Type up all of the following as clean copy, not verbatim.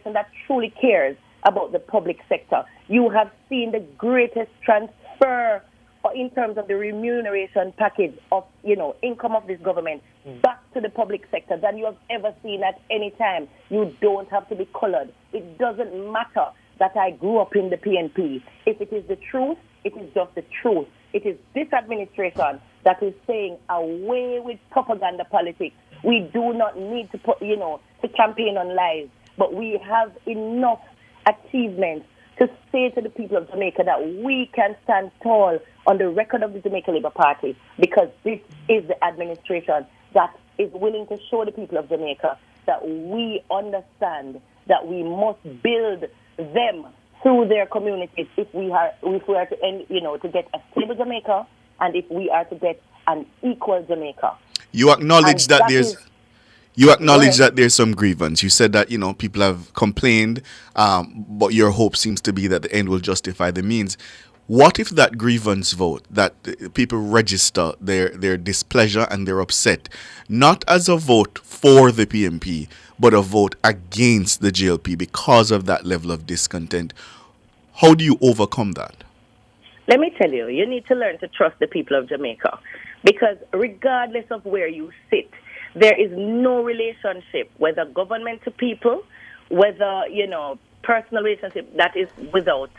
person that truly cares about the public sector. You have seen the greatest transfer in terms of the remuneration package of, income of this government back to the public sector than you have ever seen at any time. You don't have to be colored. It doesn't matter that I grew up in the PNP. If it is the truth, it is just the truth. It is this administration that is saying away with propaganda politics. We do not need to put, to campaign on lies, but we have enough achievements to say to the people of Jamaica that we can stand tall on the record of the Jamaica Labour Party, because this is the administration that is willing to show the people of Jamaica that we understand that we must build them through their communities if we are to end, to get a stable Jamaica, and if we are to get an equal Jamaica. You acknowledge that there's some grievance. You said that people have complained, but your hope seems to be that the end will justify the means. What if that grievance vote, that people register their displeasure and their upset, not as a vote for the PNP, but a vote against the JLP because of that level of discontent? How do you overcome that? Let me tell you, you need to learn to trust the people of Jamaica, because regardless of where you sit, there is no relationship, whether government to people, whether, personal relationship, that is without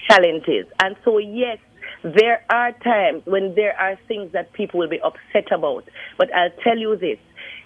challenges. And so, yes, there are times when there are things that people will be upset about. But I'll tell you this,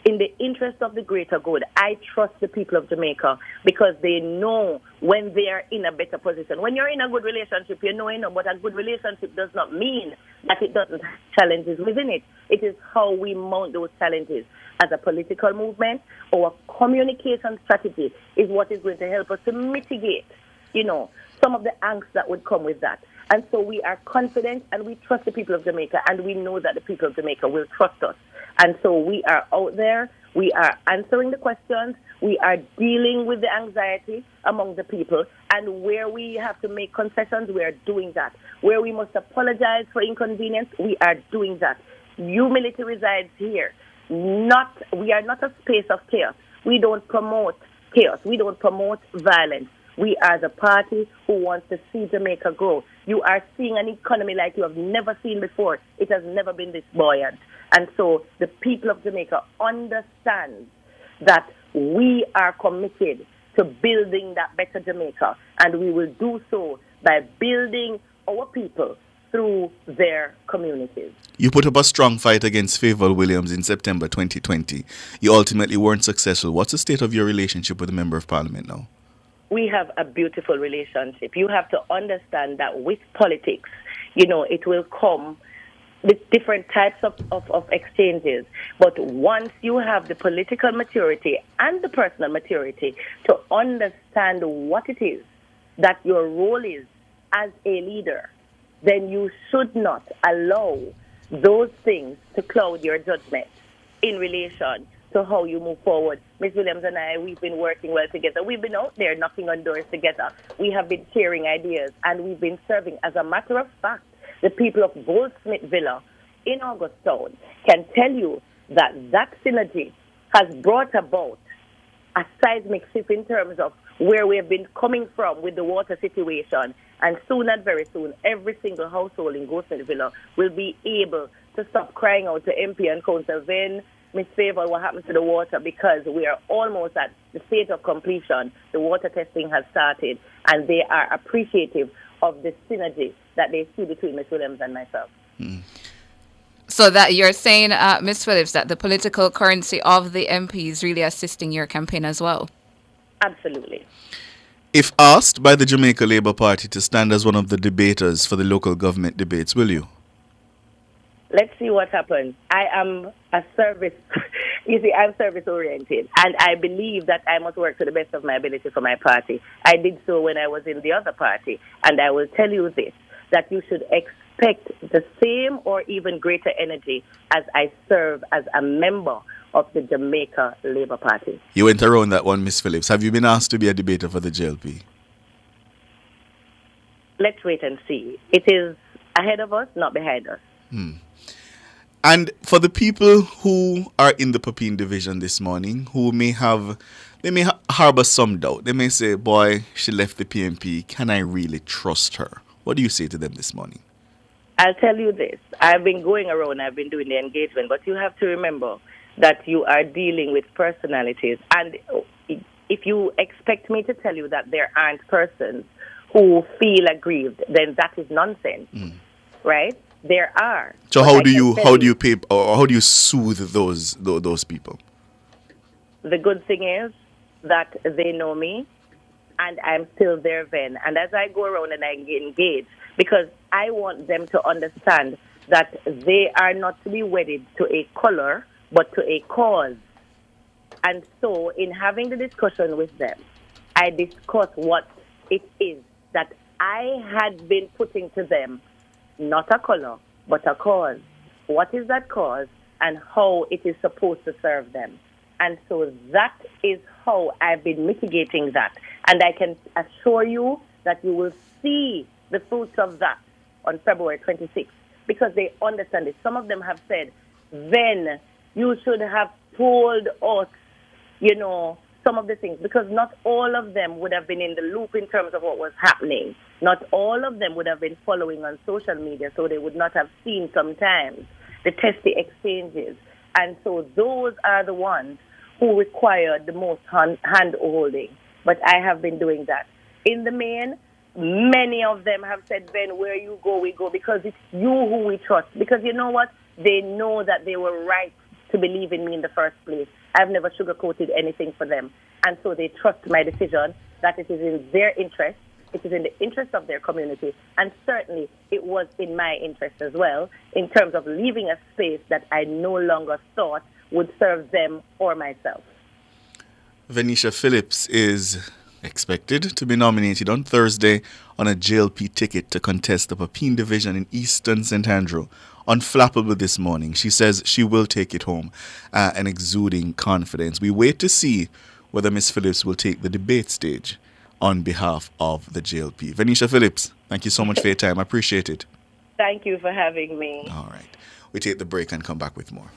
in the interest of the greater good, I trust the people of Jamaica, because they know when they are in a better position. When you're in a good relationship, you know, but a good relationship does not mean that it doesn't have challenges within it. It is how we mount those challenges. As a political movement, our communication strategy is what is going to help us to mitigate, some of the angst that would come with that. And so we are confident, and we trust the people of Jamaica, and we know that the people of Jamaica will trust us. And so we are out there, we are answering the questions, we are dealing with the anxiety among the people, and where we have to make concessions, we are doing that. Where we must apologize for inconvenience, we are doing that. Humility resides here. We are not a space of chaos. We don't promote chaos. We don't promote violence. We are the party who wants to see Jamaica grow. You are seeing an economy like you have never seen before. It has never been this buoyant. And so the people of Jamaica understand that we are committed to building that better Jamaica, and we will do so by building our people through their communities. You put up a strong fight against Favour Williams in September 2020. You ultimately weren't successful. What's the state of your relationship with the Member of Parliament now? We have a beautiful relationship. You have to understand that with politics, it will come with different types of exchanges. But once you have the political maturity and the personal maturity to understand what it is that your role is as a leader, then you should not allow those things to cloud your judgment in relation to how you move forward. Ms. Williams and I, we've been working well together. We've been out there knocking on doors together. We have been sharing ideas, and we've been serving. As a matter of fact, the people of Goldsmith Villa in Augustown can tell you that synergy has brought about a seismic shift in terms of where we have been coming from with the water situation. And soon and very soon, every single household in Goldsmith Villa will be able to stop crying out to MP and council, then Miss Favour, what happens to the water? Because we are almost at the state of completion. The water testing has started, and they are appreciative of the synergy that they see between Ms. Williams and myself. So that you're saying, Ms. Phillips, that the political currency of the MP is really assisting your campaign as well? Absolutely. If asked by the Jamaica Labour Party to stand as one of the debaters for the local government debates, will you? Let's see what happens. I am a service, I'm service-oriented, and I believe that I must work to the best of my ability for my party. I did so when I was in the other party, and I will tell you this, that you should expect the same or even greater energy as I serve as a member of the Jamaica Labour Party. You went around that one, Ms. Phillips. Have you been asked to be a debater for the JLP? Let's wait and see. It is ahead of us, not behind us. And for the people who are in the Papine division this morning, who may have harbor some doubt. They may say, boy, she left the PNP. Can I really trust her? What do you say to them this morning? I'll tell you this. I've been going around, I've been doing the engagement, but you have to remember that you are dealing with personalities. And if you expect me to tell you that there aren't persons who feel aggrieved, then that is nonsense, right? There are. So how do you soothe those people? The good thing is that they know me, and I'm still their Ven. And as I go around and I engage, because I want them to understand that they are not to be wedded to a color, but to a cause. And so in having the discussion with them, I discuss what it is that I had been putting to them, not a color, but a cause. What is that cause and how it is supposed to serve them? And so that is how I've been mitigating that. And I can assure you that you will see the fruits of that on February 26th, because they understand it. Some of them have said, then you should have told us, some of the things, because not all of them would have been in the loop in terms of what was happening. Not all of them would have been following on social media, so they would not have seen sometimes the testy exchanges. And so those are the ones who require the most hand-holding. But I have been doing that. In the main, many of them have said, Ben, where you go, we go, because it's you who we trust. Because you know what? They know that they were right to believe in me in the first place. I've never sugarcoated anything for them. And so they trust my decision, that it is in their interest, it is in the interest of their community, and certainly it was in my interest as well, in terms of leaving a space that I no longer thought would serve them or myself. Venetia Phillips is expected to be nominated on Thursday on a JLP ticket to contest the Papine division in Eastern St. Andrew. Unflappable this morning. She says she will take it home and exuding confidence. We wait to see whether Ms. Phillips will take the debate stage on behalf of the JLP. Venetia Phillips, thank you so much for your time. I appreciate it. Thank you for having me. All right. We take the break and come back with more.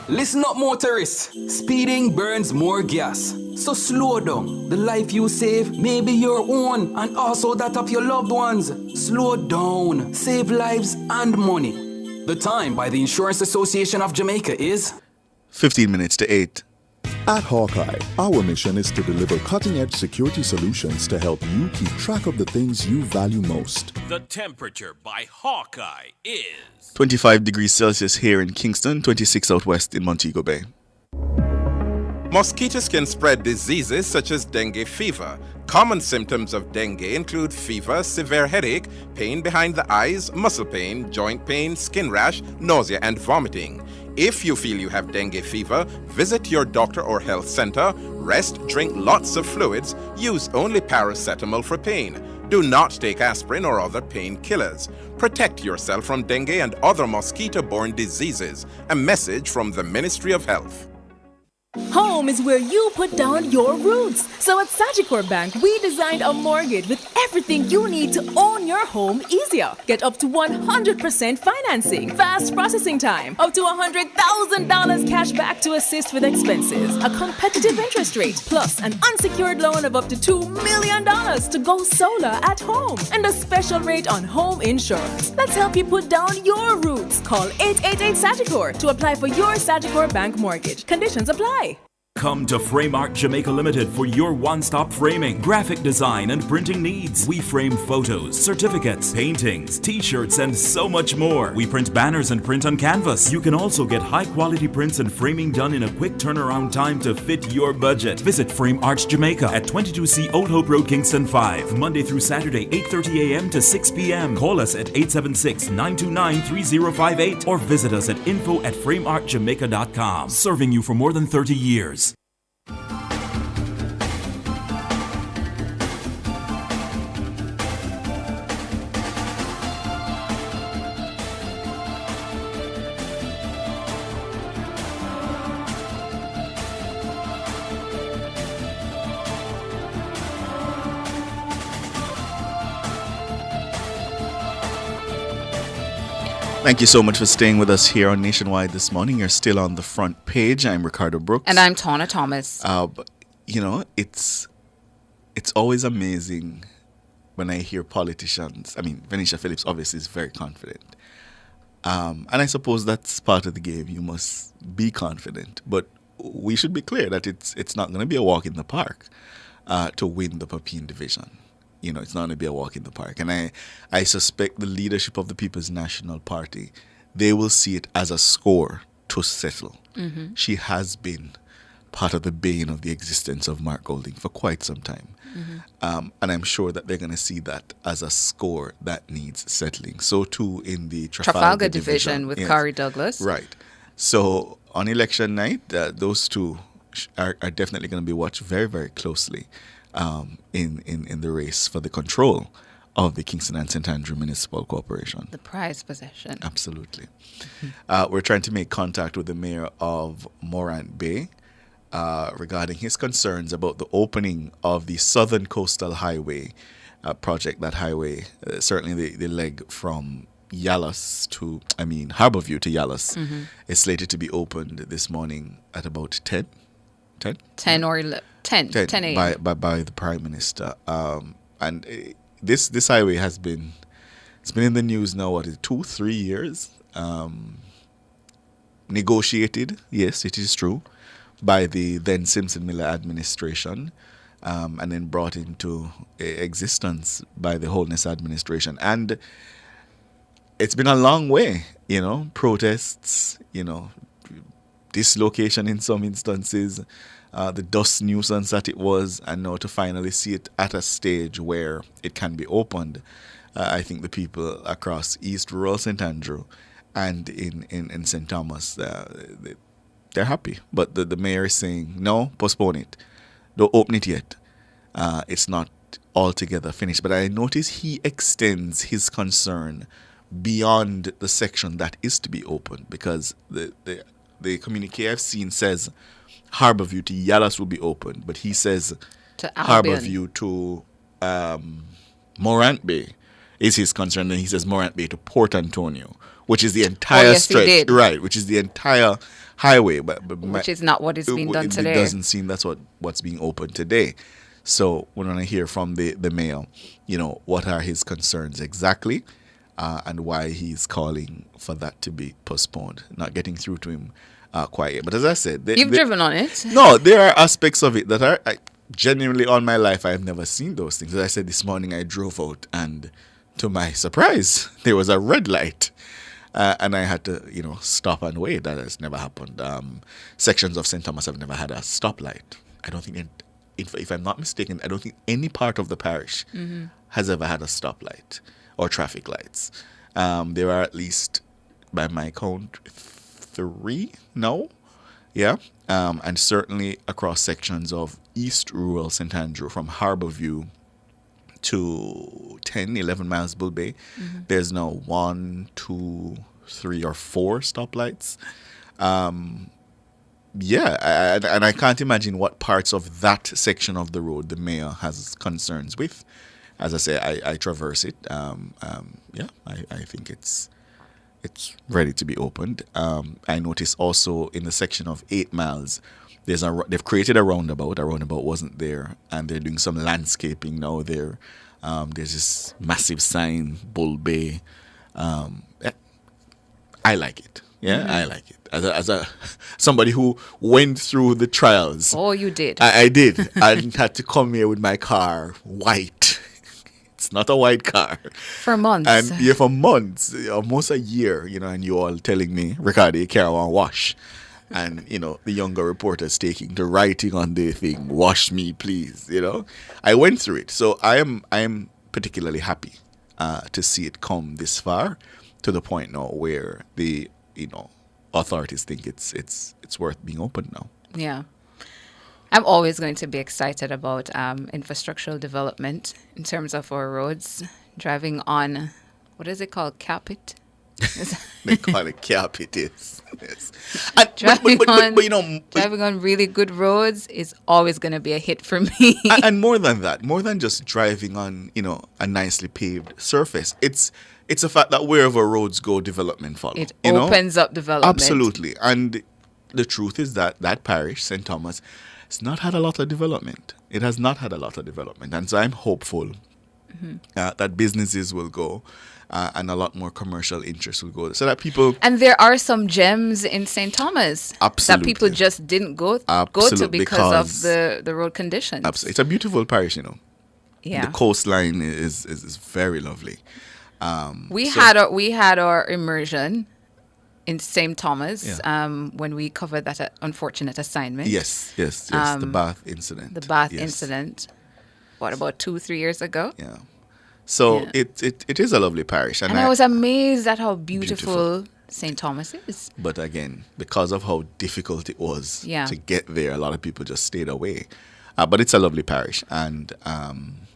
Listen up, motorists. Speeding burns more gas. So slow down. The life you save may be your own and also that of your loved ones. Slow down. Save lives and money. The time by the Insurance Association of Jamaica is 15 minutes to 8. At Hawkeye, our mission is to deliver cutting-edge security solutions to help you keep track of the things you value most. The temperature by Hawkeye is 25 degrees Celsius here in Kingston, 26 out west in Montego Bay. Mosquitoes can spread diseases such as dengue fever. Common symptoms of dengue include fever, severe headache, pain behind the eyes, muscle pain, joint pain, skin rash, nausea, and vomiting. If you feel you have dengue fever, visit your doctor or health center, rest, drink lots of fluids, use only paracetamol for pain. Do not take aspirin or other painkillers. Protect yourself from dengue and other mosquito-borne diseases. A message from the Ministry of Health. Home is where you put down your roots. So at Sagicor Bank, we designed a mortgage with everything you need to own your home easier. Get up to 100% financing, fast processing time, up to $100,000 cash back to assist with expenses, a competitive interest rate, plus an unsecured loan of up to $2 million to go solar at home, and a special rate on home insurance. Let's help you put down your roots. Call 888-SAGICOR to apply for your Sagicor Bank mortgage. Conditions apply. Come to Frame Art Jamaica Limited for your one-stop framing, graphic design, and printing needs. We frame photos, certificates, paintings, t-shirts, and so much more. We print banners and print on canvas. You can also get high-quality prints and framing done in a quick turnaround time to fit your budget. Visit Frame Arts Jamaica at 22C Old Hope Road, Kingston 5, Monday through Saturday, 8:30 a.m. to 6 p.m. Call us at 876-929-3058 or visit us at info@frameartjamaica.com. Serving you for more than 30 years. Thank you so much for staying with us here on Nationwide this morning. You're still on the front page. I'm Ricardo Brooks. And I'm Tawna Thomas. But, it's always amazing when I hear politicians. I mean, Venetia Phillips obviously is very confident. And I suppose that's part of the game. You must be confident. But we should be clear that it's not going to be a walk in the park to win the Papine division. It's not going to be a walk in the park. And I suspect the leadership of the People's National Party, they will see it as a score to settle. Mm-hmm. She has been part of the bane of the existence of Mark Golding for quite some time. Mm-hmm. And I'm sure that they're going to see that as a score that needs settling. So too in the Trafalgar division with Kari Douglas. Right. So on election night, those two are definitely going to be watched very, very closely in the race for the control of the Kingston and St. Andrew Municipal Corporation. The prized possession. Absolutely. Mm-hmm. We're trying to make contact with the mayor of Morant Bay regarding his concerns about the opening of the Southern Coastal Highway project. That highway, certainly the leg from Harborview to Yallus, mm-hmm. is slated to be opened this morning at about 10 or 10 a.m. By the Prime Minister. And this highway it's been in the news now, 2-3 years? Negotiated, yes, it is true, by the then Simpson Miller administration, and then brought into existence by the Holness administration. And it's been a long way, protests, dislocation in some instances, the dust nuisance that it was, and now to finally see it at a stage where it can be opened. I think the people across East Rural St. Andrew and in St. Thomas, they're happy. But the mayor is saying, no, postpone it. Don't open it yet. It's not altogether finished. But I notice he extends his concern beyond the section that is to be opened, because the communique I've seen says Harborview to Yallus will be open, but he says to Albion. Harborview to Morant Bay is his concern, and he says Morant Bay to Port Antonio, which is the entire stretch, right? Which is the entire highway, but which is not what is being done today. It doesn't seem that's what's being opened today. So we want to hear from the mayor, what are his concerns exactly, and why he's calling for that to be postponed. Not getting through to him quite yet. But as I said, you've driven on it. No, there are aspects of it that are genuinely, all my life, I've never seen those things. As I said this morning, I drove out, and to my surprise, there was a red light. And I had to, stop and wait. That has never happened. Sections of St. Thomas have never had a stoplight. I don't think, if I'm not mistaken, I don't think any part of the parish mm-hmm. has ever had a stoplight or traffic lights. There are at least, by my count, 3 now. Yeah. And certainly across sections of East Rural St. Andrew, from Harborview to 10, 11 miles Bull Bay, mm-hmm. there's now 1, 2, 3, or 4 stoplights. And I can't imagine what parts of that section of the road the mayor has concerns with. As I say, I traverse it. I think it's ready to be opened. I notice also in the section of 8 miles, they've created a roundabout. A roundabout wasn't there, and they're doing some landscaping now there. There's this massive sign, Bull Bay. I like it. Yeah, mm-hmm. I like it. As somebody who went through the trials. Oh, you did. I did. I had to come here with my car white. It's not a white car. For months. And for months, almost a year, and you all telling me, Ricardo, you can't wash. And, the younger reporters taking to writing on the thing, wash me, please, I went through it. So I am particularly happy to see it come this far, to the point now where the, authorities think it's worth being opened now. Yeah. I'm always going to be excited about infrastructural development in terms of our roads. Driving on, what is it called, Capit? They call it Capit, yes. Driving on really good roads is always going to be a hit for me. And more than that, more than just driving on, a nicely paved surface, it's it's a fact that wherever roads go, development follows. It opens up development. Absolutely. And the truth is that that parish, St. Thomas, has not had a lot of development. It has not had a lot of development. And so I'm hopeful that businesses will go and a lot more commercial interest will go so that people... And there are some gems in St. Thomas that people just didn't go to because of the road conditions. Absolutely. It's a beautiful parish, you know. Yeah. The coastline is very lovely. We had our immersion in St. Thomas when we covered that unfortunate assignment. Yes. The Bath incident. What, about 2-3 years ago? Yeah. So it is a lovely parish. And I was amazed at how beautiful St. Thomas is. But again, because of how difficult it was to get there, a lot of people just stayed away. But it's a lovely parish. And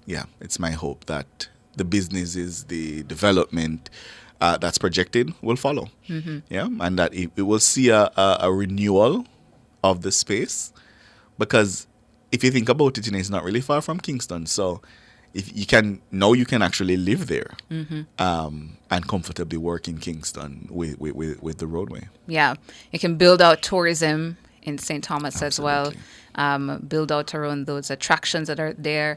it's my hope that the businesses, the development that's projected will follow. Yeah, and that it will see a renewal of the space, because if you think about it, it's not really far from Kingston. So if you can actually live there and comfortably work in Kingston with the roadway. Yeah, you can build out tourism in St. Thomas as well. Build out around those attractions that are there.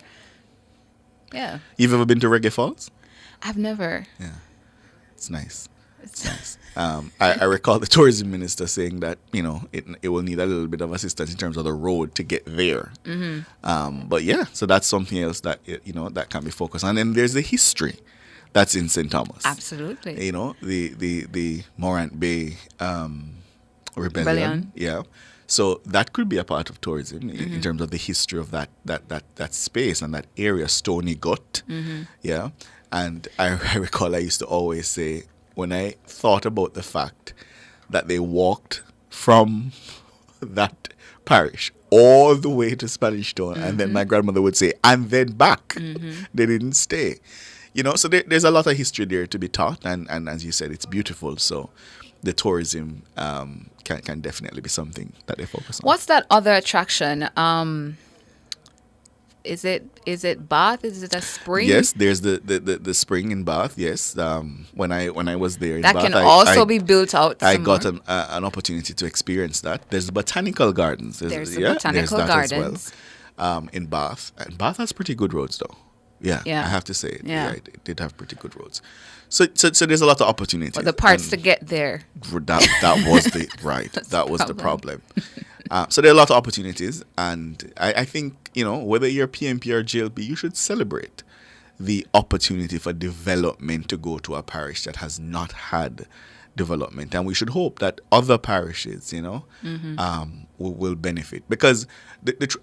Yeah. You've ever been to Reggae Falls? I've never. Yeah. It's nice. It's nice. I recall the tourism minister saying that, it will need a little bit of assistance in terms of the road to get there. But yeah, so that's something else that, that can be focused on. And then there's the history that's in St. Thomas. Absolutely. The Morant Bay rebellion. Yeah. So that could be a part of tourism in terms of the history of that space and that area, Stony Gut. Yeah. And I recall I used to always say, when I thought about the fact that they walked from that parish all the way to Spanish Town, and then my grandmother would say, and then back. They didn't stay. So there's a lot of history there to be taught, and as you said, it's beautiful. So the tourism can definitely be something that they focus on. What's that other attraction? Is it Bath? Is it a spring? Yes, there's the spring in Bath. Yes, when I was there in that Bath, can also be built out. I got an opportunity to experience that. There's the botanical gardens. There's the botanical gardens as well, in Bath. And Bath has pretty good roads, though. Yeah, I have to say. Yeah, it did have pretty good roads. So there's a lot of opportunities. But the parts to get there. That was the right. that was the problem. So there are a lot of opportunities, and I think, whether you're PMP or JLP, you should celebrate the opportunity for development to go to a parish that has not had development. And we should hope that other parishes, will benefit, because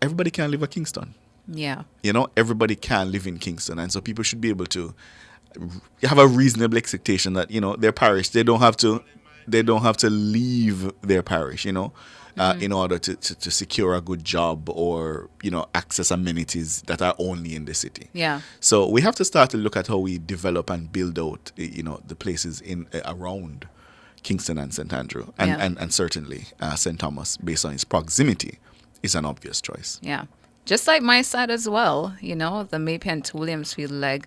everybody can live in Kingston. Yeah. Everybody can live in Kingston, and so people should be able to have a reasonable expectation that, their parish, they don't have to leave their parish, in order to secure a good job or, access amenities that are only in the city. Yeah. So we have to start to look at how we develop and build out, the places around Kingston and St. Andrew. And certainly St. Thomas, based on its proximity, is an obvious choice. Yeah. Just like my side as well, the Maypen to Williamsfield leg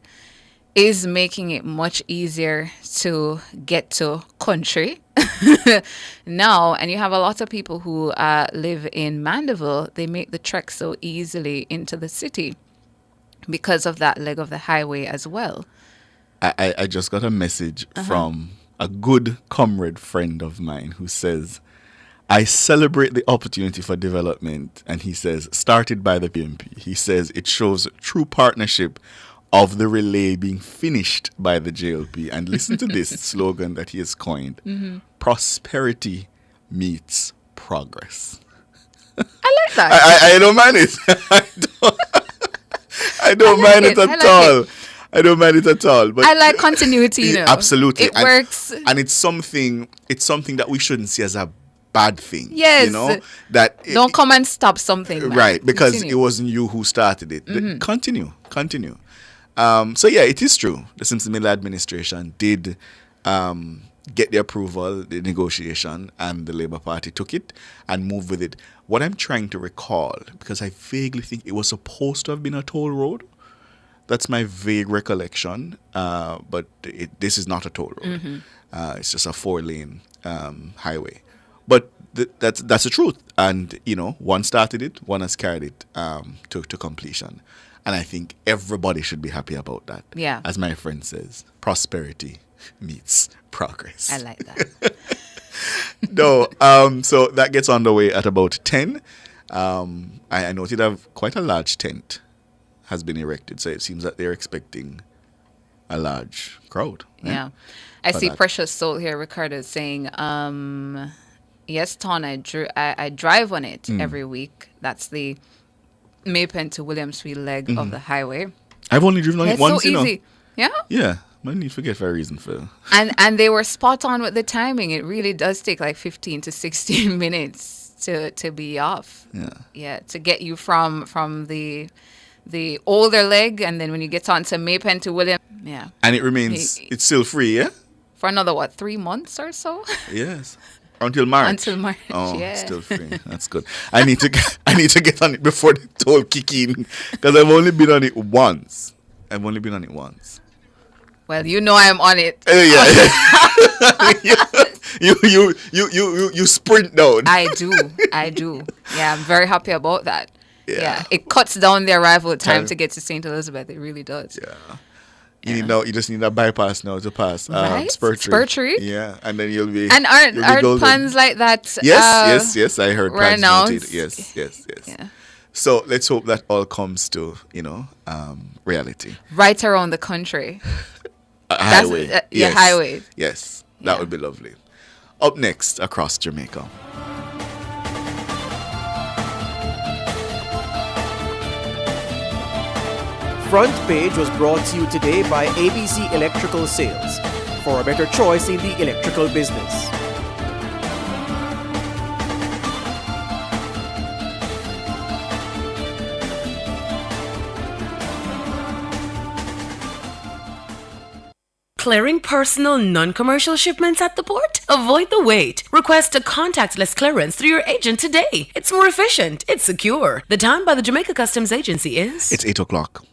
is making it much easier to get to country now. And you have a lot of people who live in Mandeville. They make the trek so easily into the city because of that leg of the highway as well. I just got a message from a good comrade friend of mine who says, I celebrate the opportunity for development. And he says, started by the PMP. He says it shows true partnership of the relay being finished by the JLP. And listen to this slogan that he has coined. Prosperity meets progress. I like that. I don't mind it. I don't mind it at all. I don't mind it at all. But I like continuity, Absolutely. It works. And it's something that we shouldn't see as a bad thing. Yes. Don't come and stop something. Man. Right. Because it wasn't you who started it. Continue. So yeah, it is true. The Simpson Miller administration did get the approval, the negotiation, and the Labour Party took it and moved with it. What I'm trying to recall, because I vaguely think it was supposed to have been a toll road, That's my vague recollection. But this is not a toll road. It's just a 4-lane highway. But that's the truth. And, one started it, one has carried it to completion. And I think everybody should be happy about that. Yeah. As my friend says, prosperity meets progress. I like that. No, so that gets underway at about 10. I noted that quite a large tent has been erected, so it seems that they're expecting a large crowd. Yeah. I see that. Precious Soul here, Ricardo, saying, yes, Ton, I drive on it every week. That's the Maypen to Williamsfield leg of the highway. I've only driven on it It's once, so easy. Yeah. Yeah. I need to forget for a reason for. And they were spot on with the timing. It really does take like 15 to 16 minutes to be off. Yeah. Yeah, to get you from the older leg, and then when you get on to Maypen to William, yeah. And it remains, it's still free, yeah? For another, 3 months or so? Yes. Until March. Until March, oh, yeah. Still free. That's good. I need to get on it before the toll kick in, because I've only been on it once. Well, I'm on it. Yeah. you sprint down. I do. Yeah, I'm very happy about that. Yeah. It cuts down the arrival time to get to St. Elizabeth. It really does. Yeah. You just need a bypass now to pass. Right? Spurtree. Yeah, and then you'll be. And aren't plans like that? Yes. I heard plans noted. Yes. Yeah. So let's hope that all comes to reality. Right around the country. Highway. Yes. Highway. Yes, that would be lovely. Up next, across Jamaica. Front Page was brought to you today by ABC Electrical Sales, for a better choice in the electrical business. Clearing personal, non-commercial shipments at the port? Avoid the wait. Request a contactless clearance through your agent today. It's more efficient. It's secure. The time by the Jamaica Customs Agency is... It's 8 o'clock.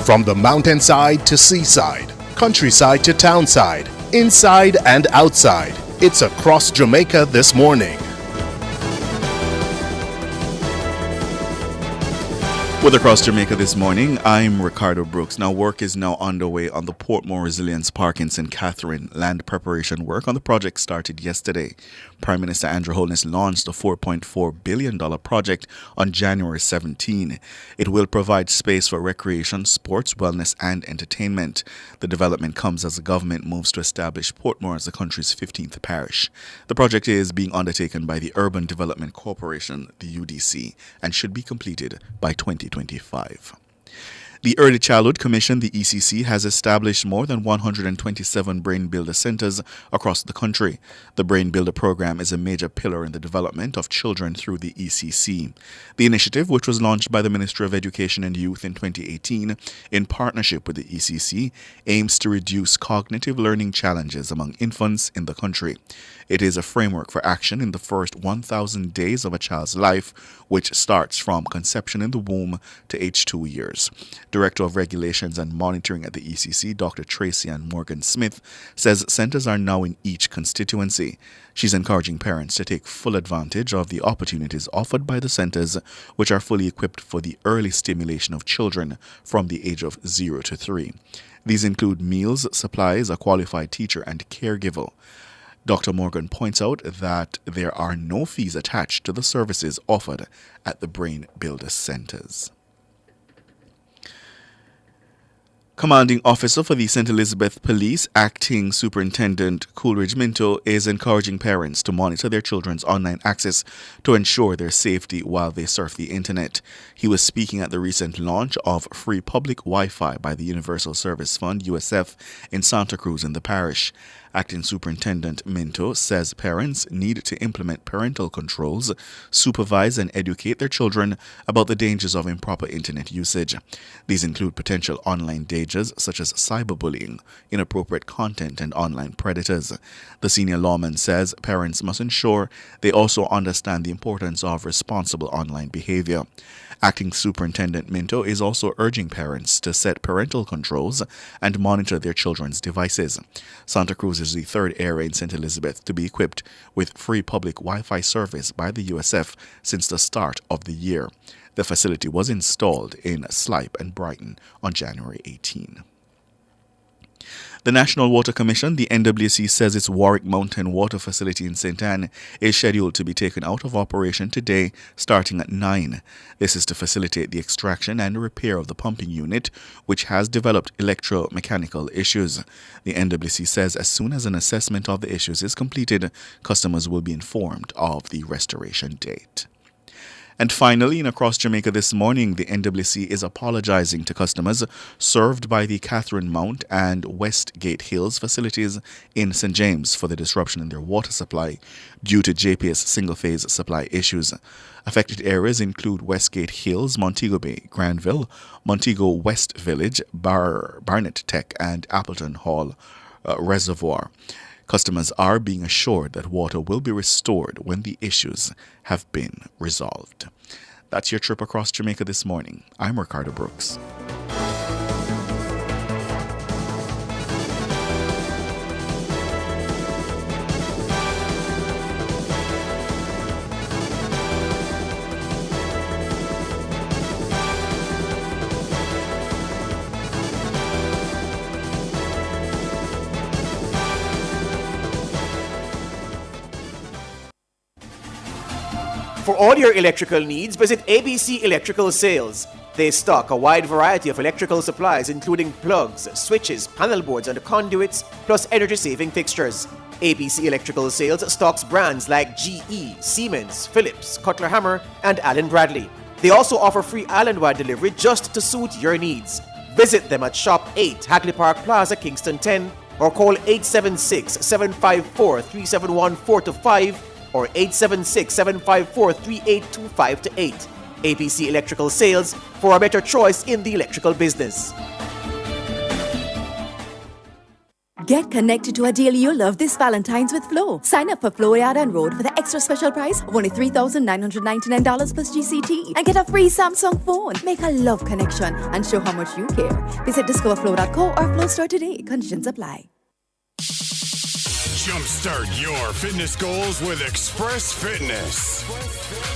From the mountainside to seaside, countryside to townside, inside and outside, it's across Jamaica this morning. With Across Jamaica this morning, I'm Ricardo Brooks. Now, work is now underway on the Portmore Resilience Park in St. Catherine. Land preparation work on the project started yesterday. Prime Minister Andrew Holness launched a $4.4 billion project on January 17. It will provide space for recreation, sports, wellness, and entertainment. The development comes as the government moves to establish Portmore as the country's 15th parish. The project is being undertaken by the Urban Development Corporation, the UDC, and should be completed by 2025. The Early Childhood Commission, the ECC, has established more than 127 Brain Builder centers across the country. The Brain Builder program is a major pillar in the development of children through the ECC. The initiative, which was launched by the Ministry of Education and Youth in 2018 in partnership with the ECC, aims to reduce cognitive learning challenges among infants in the country. It is a framework for action in the first 1,000 days of a child's life, which starts from conception in the womb to age 2 years. Director of Regulations and Monitoring at the ECC, Dr. Tracy Ann Morgan Smith, says centers are now in each constituency. She's encouraging parents to take full advantage of the opportunities offered by the centers, which are fully equipped for the early stimulation of children from the age of 0 to 3. These include meals, supplies, a qualified teacher, and caregiver. Dr. Morgan points out that there are no fees attached to the services offered at the Brain Builder centers. Commanding Officer for the St. Elizabeth Police, Acting Superintendent Coolidge Minto, is encouraging parents to monitor their children's online access to ensure their safety while they surf the internet. He was speaking at the recent launch of free public Wi-Fi by the Universal Service Fund, USF, in Santa Cruz in the parish. Acting Superintendent Minto says parents need to implement parental controls, supervise and educate their children about the dangers of improper internet usage. These include potential online dangers such as cyberbullying, inappropriate content, and online predators. The senior lawman says parents must ensure they also understand the importance of responsible online behavior. Acting Superintendent Minto is also urging parents to set parental controls and monitor their children's devices. Santa Cruz is the third area in St. Elizabeth to be equipped with free public Wi-Fi service by the USF since the start of the year. The facility was installed in Slipe and Brighton on January 18. The National Water Commission, the NWC, says its Warwick Mountain Water Facility in St. Anne is scheduled to be taken out of operation today, starting at 9. This is to facilitate the extraction and repair of the pumping unit, which has developed electromechanical issues. The NWC says as soon as an assessment of the issues is completed, customers will be informed of the restoration date. And finally, in across Jamaica this morning, the NWC is apologizing to customers served by the Catherine Mount and Westgate Hills facilities in St. James for the disruption in their water supply due to JPS single-phase supply issues. Affected areas include Westgate Hills, Montego Bay, Granville, Montego West Village, Barnett Tech, and Appleton Hall Reservoir. Customers are being assured that water will be restored when the issues have been resolved. That's your trip across Jamaica this morning. I'm Ricardo Brooks. For all your electrical needs, visit ABC Electrical Sales. They stock a wide variety of electrical supplies including plugs, switches, panel boards and conduits, plus energy-saving fixtures. ABC Electrical Sales stocks brands like GE, Siemens, Philips, Cutler Hammer and Allen Bradley. They also offer free island-wide delivery just to suit your needs. Visit them at Shop 8, Hagley Park Plaza, Kingston 10 or call 876-754-3714-5 or 876-754-3825-8. ABC Electrical Sales, for a better choice in the electrical business. Get connected to a deal you love this Valentine's with Flow. Sign up for Flow Yard and Road for the extra special price of only $3,999 plus GCT and get a free Samsung phone. Make a love connection and show how much you care. Visit discoverflow.co or Flow Store today. Conditions apply. Jumpstart your fitness goals with Express Fitness.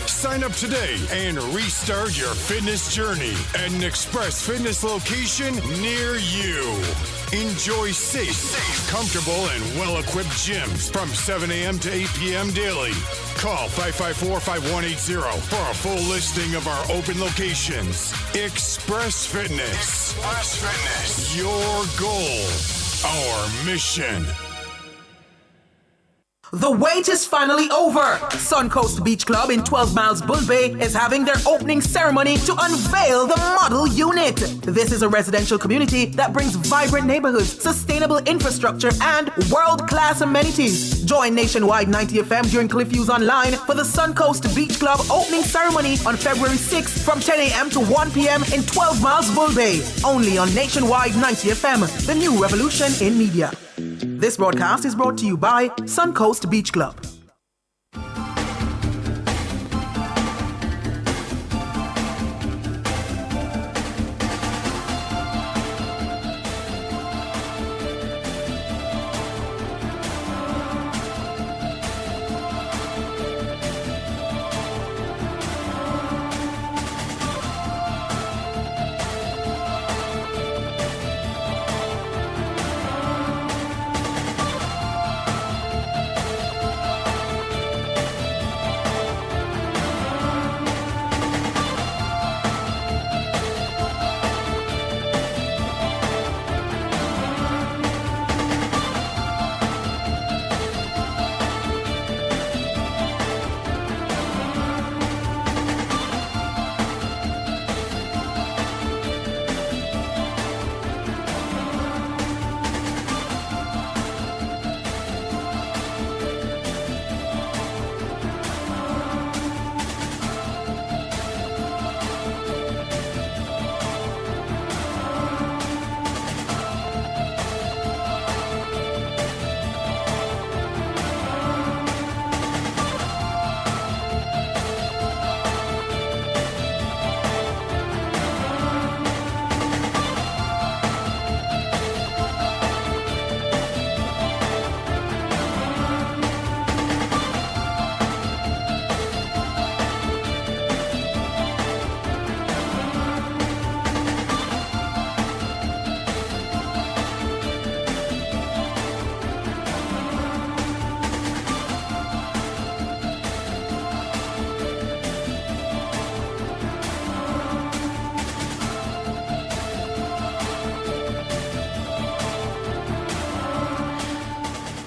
Sign up today and restart your fitness journey at an Express Fitness location near you. Enjoy safe, comfortable, and well-equipped gyms from 7 a.m. to 8 p.m. daily. Call 554-5180 for a full listing of our open locations. Express Fitness. Express Fitness. Your goal, our mission. The wait is finally over. Suncoast Beach Club in 12 Miles Bull Bay is having their opening ceremony to unveil the model unit. This is a residential community that brings vibrant neighborhoods, sustainable infrastructure, and world-class amenities. Join Nationwide 90 FM during Cliff Views Online for the Suncoast Beach Club opening ceremony on February 6th from 10 a.m. to 1 p.m. in 12 Miles Bull Bay. Only on Nationwide 90 FM, the new revolution in media. This broadcast is brought to you by Suncoast Beach Club.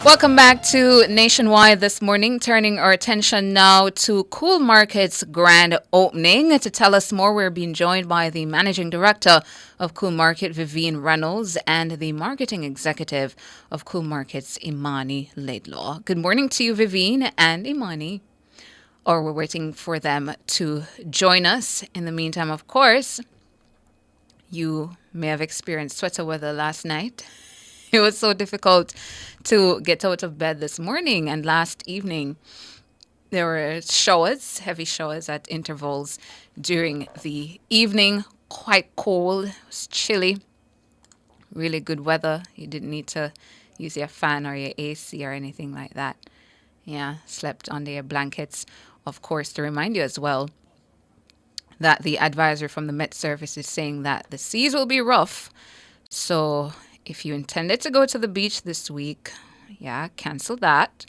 Welcome back to Nationwide this morning, turning our attention now to Cool Market's grand opening. To tell us more, we're being joined by the Managing Director of Cool Market, Vivian Reynolds, and the Marketing Executive of Cool Market's, Imani Laidlaw. Good morning to you, Vivian and Imani. Or we're waiting for them to join us. In the meantime, of course, you may have experienced sweater weather last night. It was so difficult to get out of bed this morning, and last evening there were showers, heavy showers at intervals during the evening. Quite cold, it was chilly, really good weather. You didn't need to use your fan or your AC or anything like that. Yeah, slept under your blankets. Of course, to remind you as well that the advisor from the Met Service is saying that the seas will be rough. So if you intended to go to the beach this week, cancel that.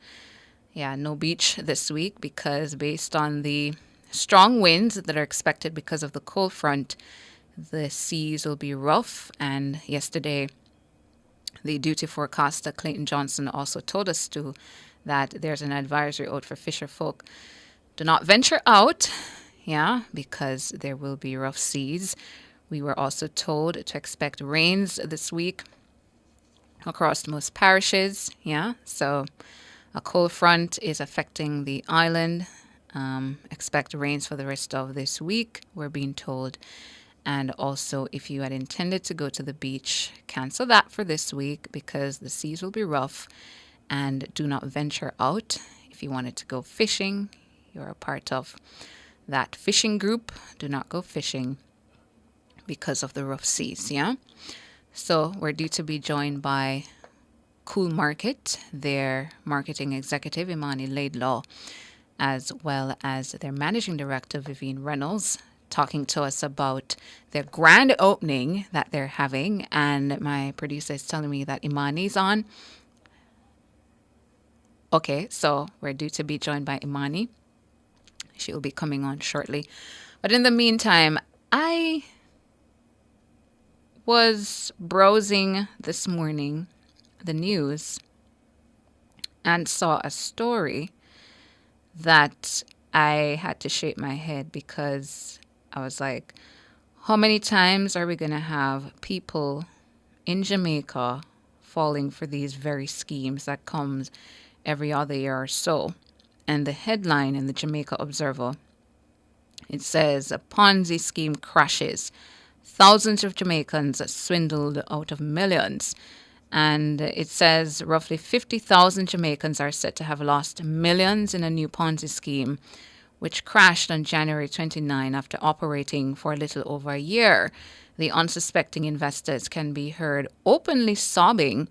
No beach this week because based on the strong winds that are expected because of the cold front, the seas will be rough. And yesterday, the duty forecaster Clayton Johnson also told us that there's an advisory out for fisher folk. Do not venture out, because there will be rough seas. We were also told to expect rains this week across most parishes. So a cold front is affecting the island. Expect rains for the rest of this week, we're being told. And also, if you had intended to go to the beach, cancel that for this week because the seas will be rough. And do not venture out. If you wanted to go fishing, you're a part of that fishing group. Do not go fishing because of the rough seas, So we're due to be joined by Cool Market, their marketing executive, Imani Laidlaw, as well as their managing director, Vivian Reynolds, talking to us about their grand opening that they're having. And my producer is telling me that Imani's on. Okay, so we're due to be joined by Imani. She will be coming on shortly. But in the meantime, I was browsing this morning the news and saw a story that I had to shake my head because I was like, how many times are we going to have people in Jamaica falling for these very schemes that comes every other year or so? And the headline in the Jamaica Observer, it says, a Ponzi scheme crashes. Thousands of Jamaicans swindled out of millions. And it says roughly 50,000 Jamaicans are said to have lost millions in a new Ponzi scheme, which crashed on January 29 after operating for a little over a year. The unsuspecting investors can be heard openly sobbing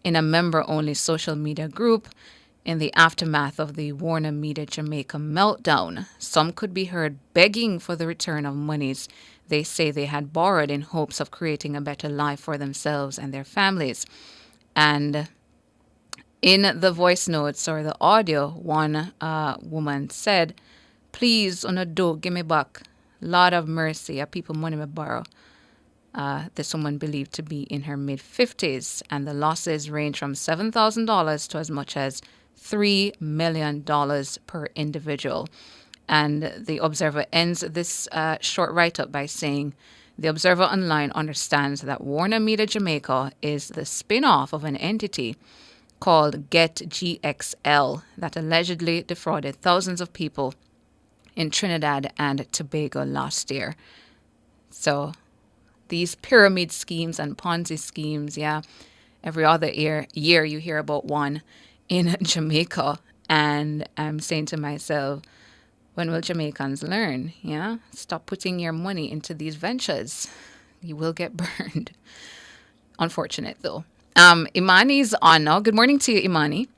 in a member-only social media group in the aftermath of the Warner Media Jamaica meltdown. Some could be heard begging for the return of monies they say they had borrowed in hopes of creating a better life for themselves and their families. And in the voice notes or the audio, one woman said, please, on a do, give me back. Lord of mercy, a people money me borrow. This woman believed to be in her mid-50s, and the losses range from $7,000 to as much as $3 million per individual. And the Observer ends this short write-up by saying, the Observer Online understands that Warner Media Jamaica is the spin-off of an entity called Get GXL that allegedly defrauded thousands of people in Trinidad and Tobago last year. So these pyramid schemes and Ponzi schemes, every other year you hear about one in Jamaica. And I'm saying to myself, when will Jamaicans learn? Stop putting your money into these ventures. You will get burned. Unfortunate, though. Imani's on now. Good morning to you, Imani.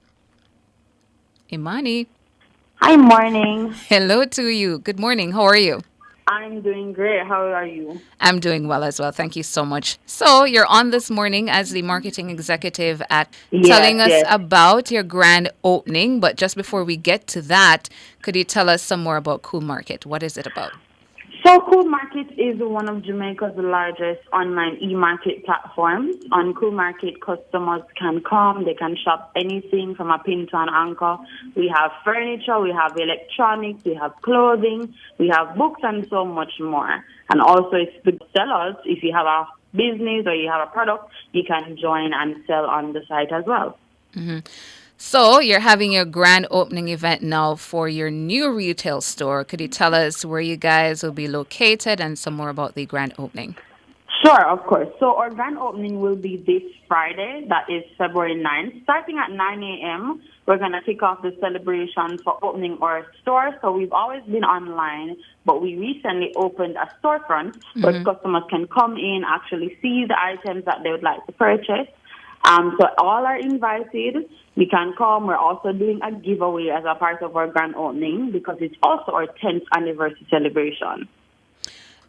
Imani. Hi, morning. Hello to you. Good morning. How are you? I'm doing great. How are you? I'm doing well as well. Thank you so much. So you're on this morning as the marketing executive at telling us about your grand opening. But just before we get to that, could you tell us some more about Cool Market? What is it about? So Cool Market is one of Jamaica's largest online e-market platforms. On Cool Market, customers can come, they can shop anything from a pin to an anchor. We have furniture, we have electronics, we have clothing, we have books and so much more. And also it's good sellers. If you have a business or you have a product, you can join and sell on the site as well. Mm-hmm. So you're having your grand opening event now for your new retail store. Could you tell us where you guys will be located and some more about the grand opening? Sure, of course. So our grand opening will be this Friday, that is February 9th. Starting at 9 a.m., we're going to kick off the celebration for opening our store. So we've always been online, but we recently opened a storefront where customers can come in, actually see the items that they would like to purchase. So all are invited. We can come. We're also doing a giveaway as a part of our grand opening because it's also our 10th anniversary celebration.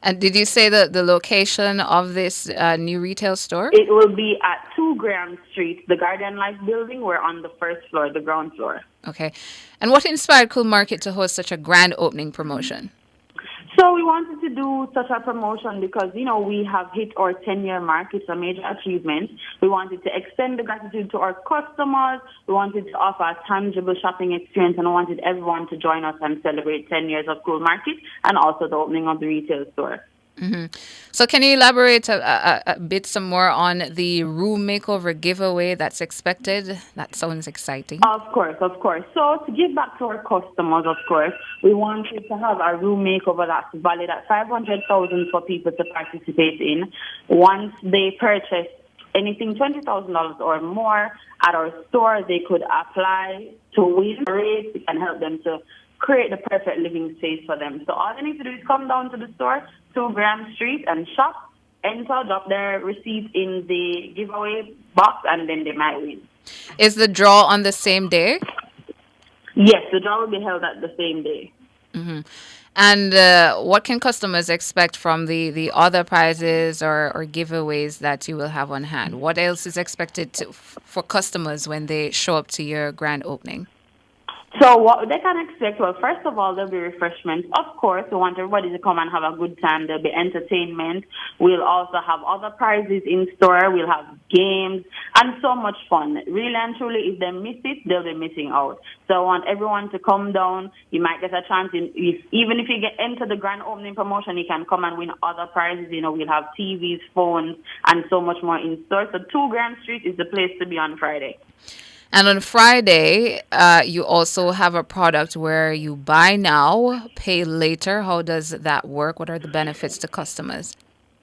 And did you say the location of this new retail store? It will be at 2 Graham Street, the Guardian Life building. We're on the first floor, the ground floor. Okay. And what inspired Cool Market to host such a grand opening promotion? So we wanted to do such a promotion because, you know, we have hit our 10-year mark. It's a major achievement. We wanted to extend the gratitude to our customers. We wanted to offer a tangible shopping experience, and I wanted everyone to join us and celebrate 10 years of Cool Market and also the opening of the retail store. Mm-hmm. So can you elaborate a bit some more on the room makeover giveaway that's expected? That sounds exciting. Of course, of course. So to give back to our customers, of course, we wanted to have a room makeover that's valid at $500,000 for people to participate in. Once they purchase anything $20,000 or more at our store, they could apply to win a race. We can help them to create the perfect living space for them. So all they need to do is come down to the store, 2 Graham Street, and shop, enter, drop their receipt in the giveaway box, and then they might win. Is the draw on the same day? Yes, the draw will be held at the same day. Mm-hmm. And what can customers expect from the other prizes or giveaways that you will have on hand? What else is expected for customers when they show up to your grand opening? So what they can expect, well, first of all, there'll be refreshments. Of course, we want everybody to come and have a good time. There'll be entertainment. We'll also have other prizes in store. We'll have games and so much fun. Really and truly, if they miss it, they'll be missing out. So I want everyone to come down. You might get a chance. Even if you get into the grand opening promotion, you can come and win other prizes. You know, we'll have TVs, phones, and so much more in store. So 2 Grand Street is the place to be on Friday. And on Friday, you also have a product where you buy now, pay later. How does that work? What are the benefits to customers?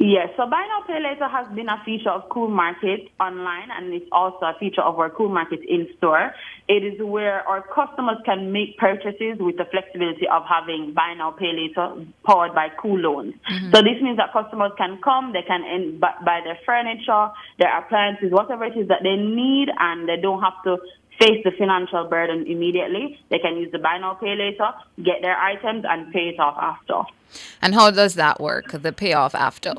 Yes, so Buy Now Pay Later has been a feature of Cool Market online, and it's also a feature of our Cool Market in store. It is where our customers can make purchases with the flexibility of having Buy Now Pay Later powered by Cool Loans. So this means that customers can come, they can buy their furniture, their appliances, whatever it is that they need, and they don't have to face the financial burden immediately. They can use the Buy Now Pay Later, get their items, and pay it off after. And how does that work, the payoff after?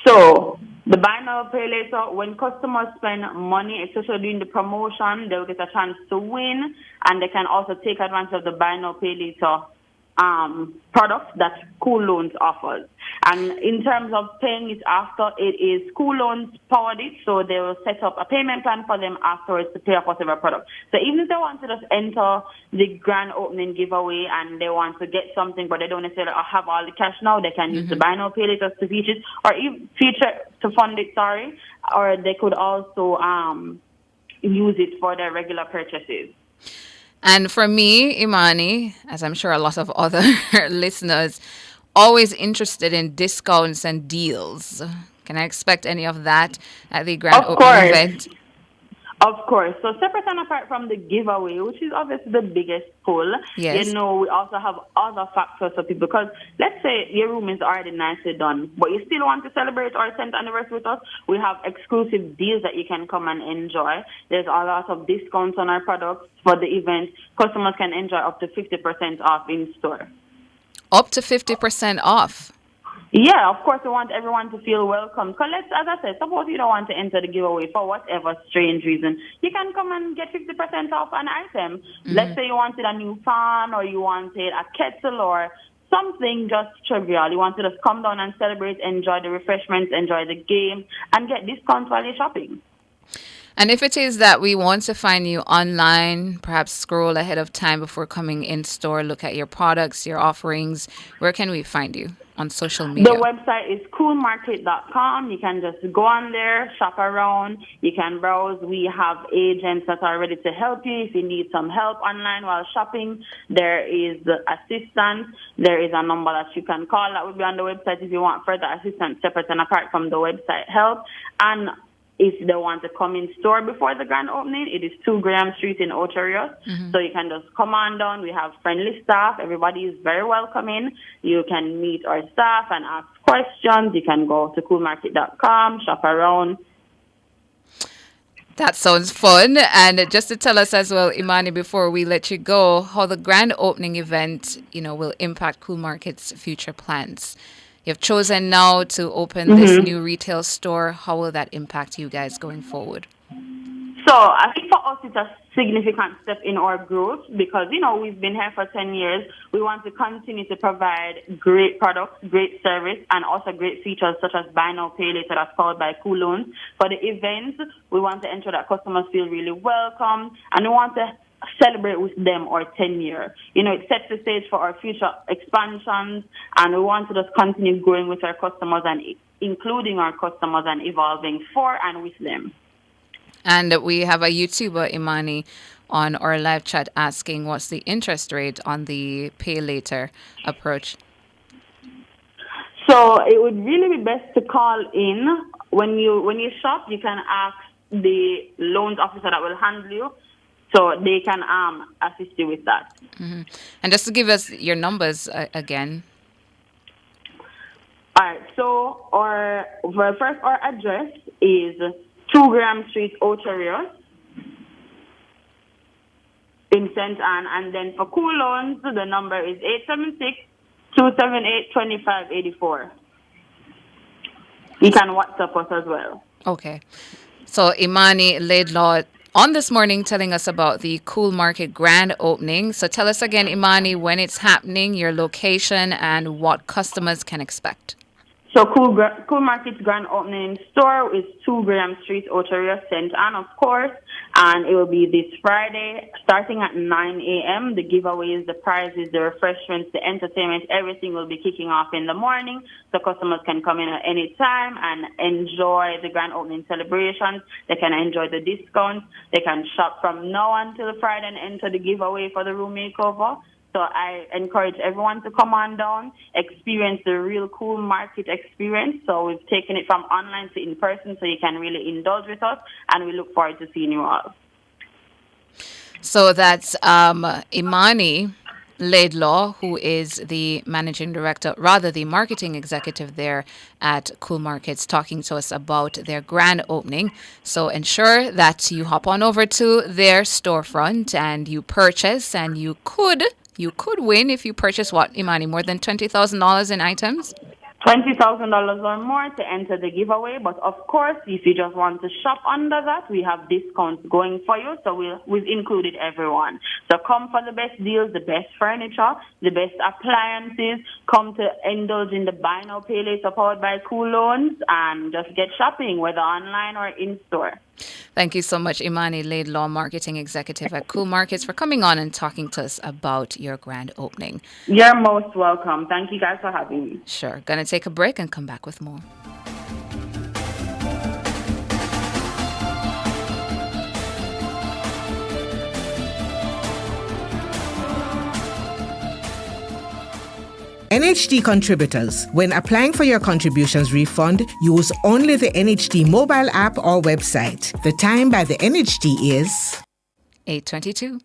So the Buy Now Pay Later, when customers spend money, especially during the promotion, they'll get a chance to win, and they can also take advantage of the Buy Now Pay Later products that Cool Loans offers. And in terms of paying it after, it is Cool Loans powered it, so they will set up a payment plan for them afterwards to pay off whatever product. So even if they want to just enter the grand opening giveaway and they want to get something, but they don't necessarily have all the cash now, they can use the Buy Now Pay Later to feature it, or even feature to fund it, or they could also use it for their regular purchases. And for me, Imani, as I'm sure a lot of other listeners, always interested in discounts and deals. Can I expect any of that at the grand opening event? Of course. So separate and apart from the giveaway, which is obviously the biggest pull, yes, you know, we also have other factors for people. Because let's say your room is already nicely done, but you still want to celebrate our 10th anniversary with us, we have exclusive deals that you can come and enjoy. There's a lot of discounts on our products for the event. Customers can enjoy up to 50% off in store. Up to 50% off? Yeah, of course, we want everyone to feel welcome. Because as I said, suppose you don't want to enter the giveaway for whatever strange reason, you can come and get 50% off an item. Let's say you wanted a new fan, or you wanted a kettle, or something just trivial. You want to just come down and celebrate, enjoy the refreshments, enjoy the game, and get discounts while you're shopping. And if it is that we want to find you online, perhaps scroll ahead of time before coming in store, look at your products, your offerings, where can we find you on social media? The website is coolmarket.com. You can just go on there, shop around. You can browse. We have agents that are ready to help you. If you need some help online while shopping, there is assistance. There is a number that you can call. That would be on the website if you want further assistance separate and apart from the website help. And if they want to come in store before the grand opening, it is 2 Graham Street in Ocho Rios. So you can just come on down. We have friendly staff. Everybody is very welcoming. You can meet our staff and ask questions. You can go to coolmarket.com, shop around. That sounds fun. And just to tell us as well, Imani, before we let you go, how the grand opening event, will impact Cool Market's future plans. You've chosen now to open this new retail store. How will that impact you guys going forward? So I think for us, it's a significant step in our growth because, we've been here for 10 years. We want to continue to provide great products, great service, and also great features such as buy now, pay later that's powered by Cool Loans. For the events, we want to ensure that customers feel really welcome, and we want to celebrate with them our 10-year. It sets the stage for our future expansions, and we want to just continue growing with our customers and including our customers and evolving for and with them. And we have a YouTuber, Imani, on our live chat asking what's the interest rate on the pay later approach. So it would really be best to call in. When you shop, you can ask the loans officer that will handle you, so they can assist you with that. And just to give us your numbers again. All right. So our address is 2 Graham Street, Ocho Rios, in St. Anne. And then for Cool Loans, the number is 876-278-2584. You can WhatsApp us as well. Okay. So Imani Laidlaw on this morning telling us about the Cool Market grand opening. So tell us again, Imani, when it's happening, your location, and what customers can expect. So Cool Market's grand opening store is 2 Graham Street, Ocho Rios, St. Anne, of course. And it will be this Friday, starting at 9 a.m. The giveaways, the prizes, the refreshments, the entertainment, everything will be kicking off in the morning. So customers can come in at any time and enjoy the grand opening celebrations. They can enjoy the discounts. They can shop from now until Friday and enter the giveaway for the room makeover. So I encourage everyone to come on down, experience the real Cool Market experience. So we've taken it from online to in person so you can really indulge with us, and we look forward to seeing you all. So that's Imani Laidlaw, who is the managing director, rather the marketing executive there at Cool Markets, talking to us about their grand opening. So ensure that you hop on over to their storefront and you purchase, and you could win if you purchase what, Imani, more than $20,000 in items? $20,000 or more to enter the giveaway. But of course, if you just want to shop under that, we have discounts going for you. So we've included everyone. So come for the best deals, the best furniture, the best appliances. Come to indulge in the buy now, pay later powered by Cool Loans, and just get shopping, whether online or in store. Thank you so much, Imani Laidlaw, marketing executive at Cool Markets, for coming on and talking to us about your grand opening. You're most welcome. Thank you guys for having me. Sure. Gonna take a break and come back with more. NHD contributors. When applying for your contributions refund, use only the NHD mobile app or website. The time by the NHD is 8:22.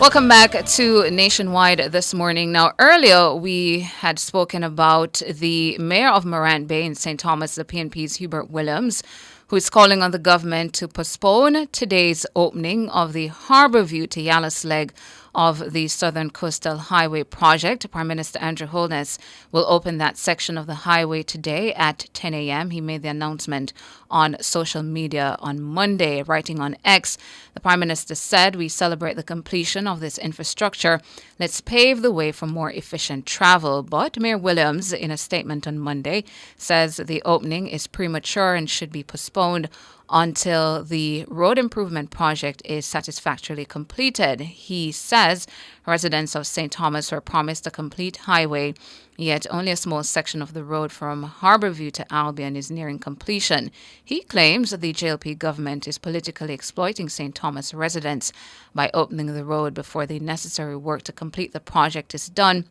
Welcome back to Nationwide this morning. Now, earlier we had spoken about the mayor of Morant Bay in St. Thomas, the PNP's Hubert Williams, who is calling on the government to postpone today's opening of the Harbourview to Yalis leg of the Southern Coastal Highway project. Prime Minister Andrew Holness will open that section of the highway today at 10 a.m. He made the announcement on social media on Monday. Writing on X, the Prime Minister said, "We celebrate the completion of this infrastructure. Let's pave the way for more efficient travel." But Mayor Williams, in a statement on Monday, says the opening is premature and should be postponed until the road improvement project is satisfactorily completed. He says residents of St. Thomas were promised a complete highway, yet only a small section of the road from Harborview to Albion is nearing completion. He claims the JLP government is politically exploiting St. Thomas residents by opening the road before the necessary work to complete the project is done.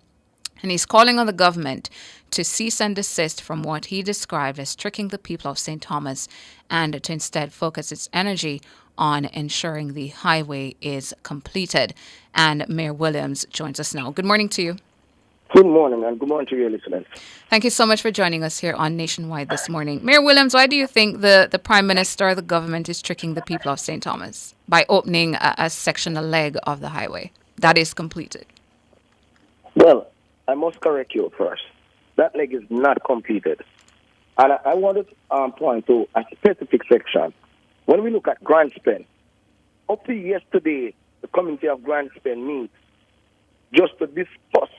And he's calling on the government to cease and desist from what he described as tricking the people of St. Thomas and to instead focus its energy on ensuring the highway is completed. And Mayor Williams joins us now. Good morning to you. Good morning, and good morning to your listeners. Thank you so much for joining us here on Nationwide this morning. Mayor Williams, why do you think the Prime Minister or the government is tricking the people of St. Thomas by opening a section, a leg of the highway that is completed? Well, I must correct you first. That leg is not completed. And I want to point to a specific section. When we look at Grandspen, up to yesterday, the community of Grandspen meets just to discuss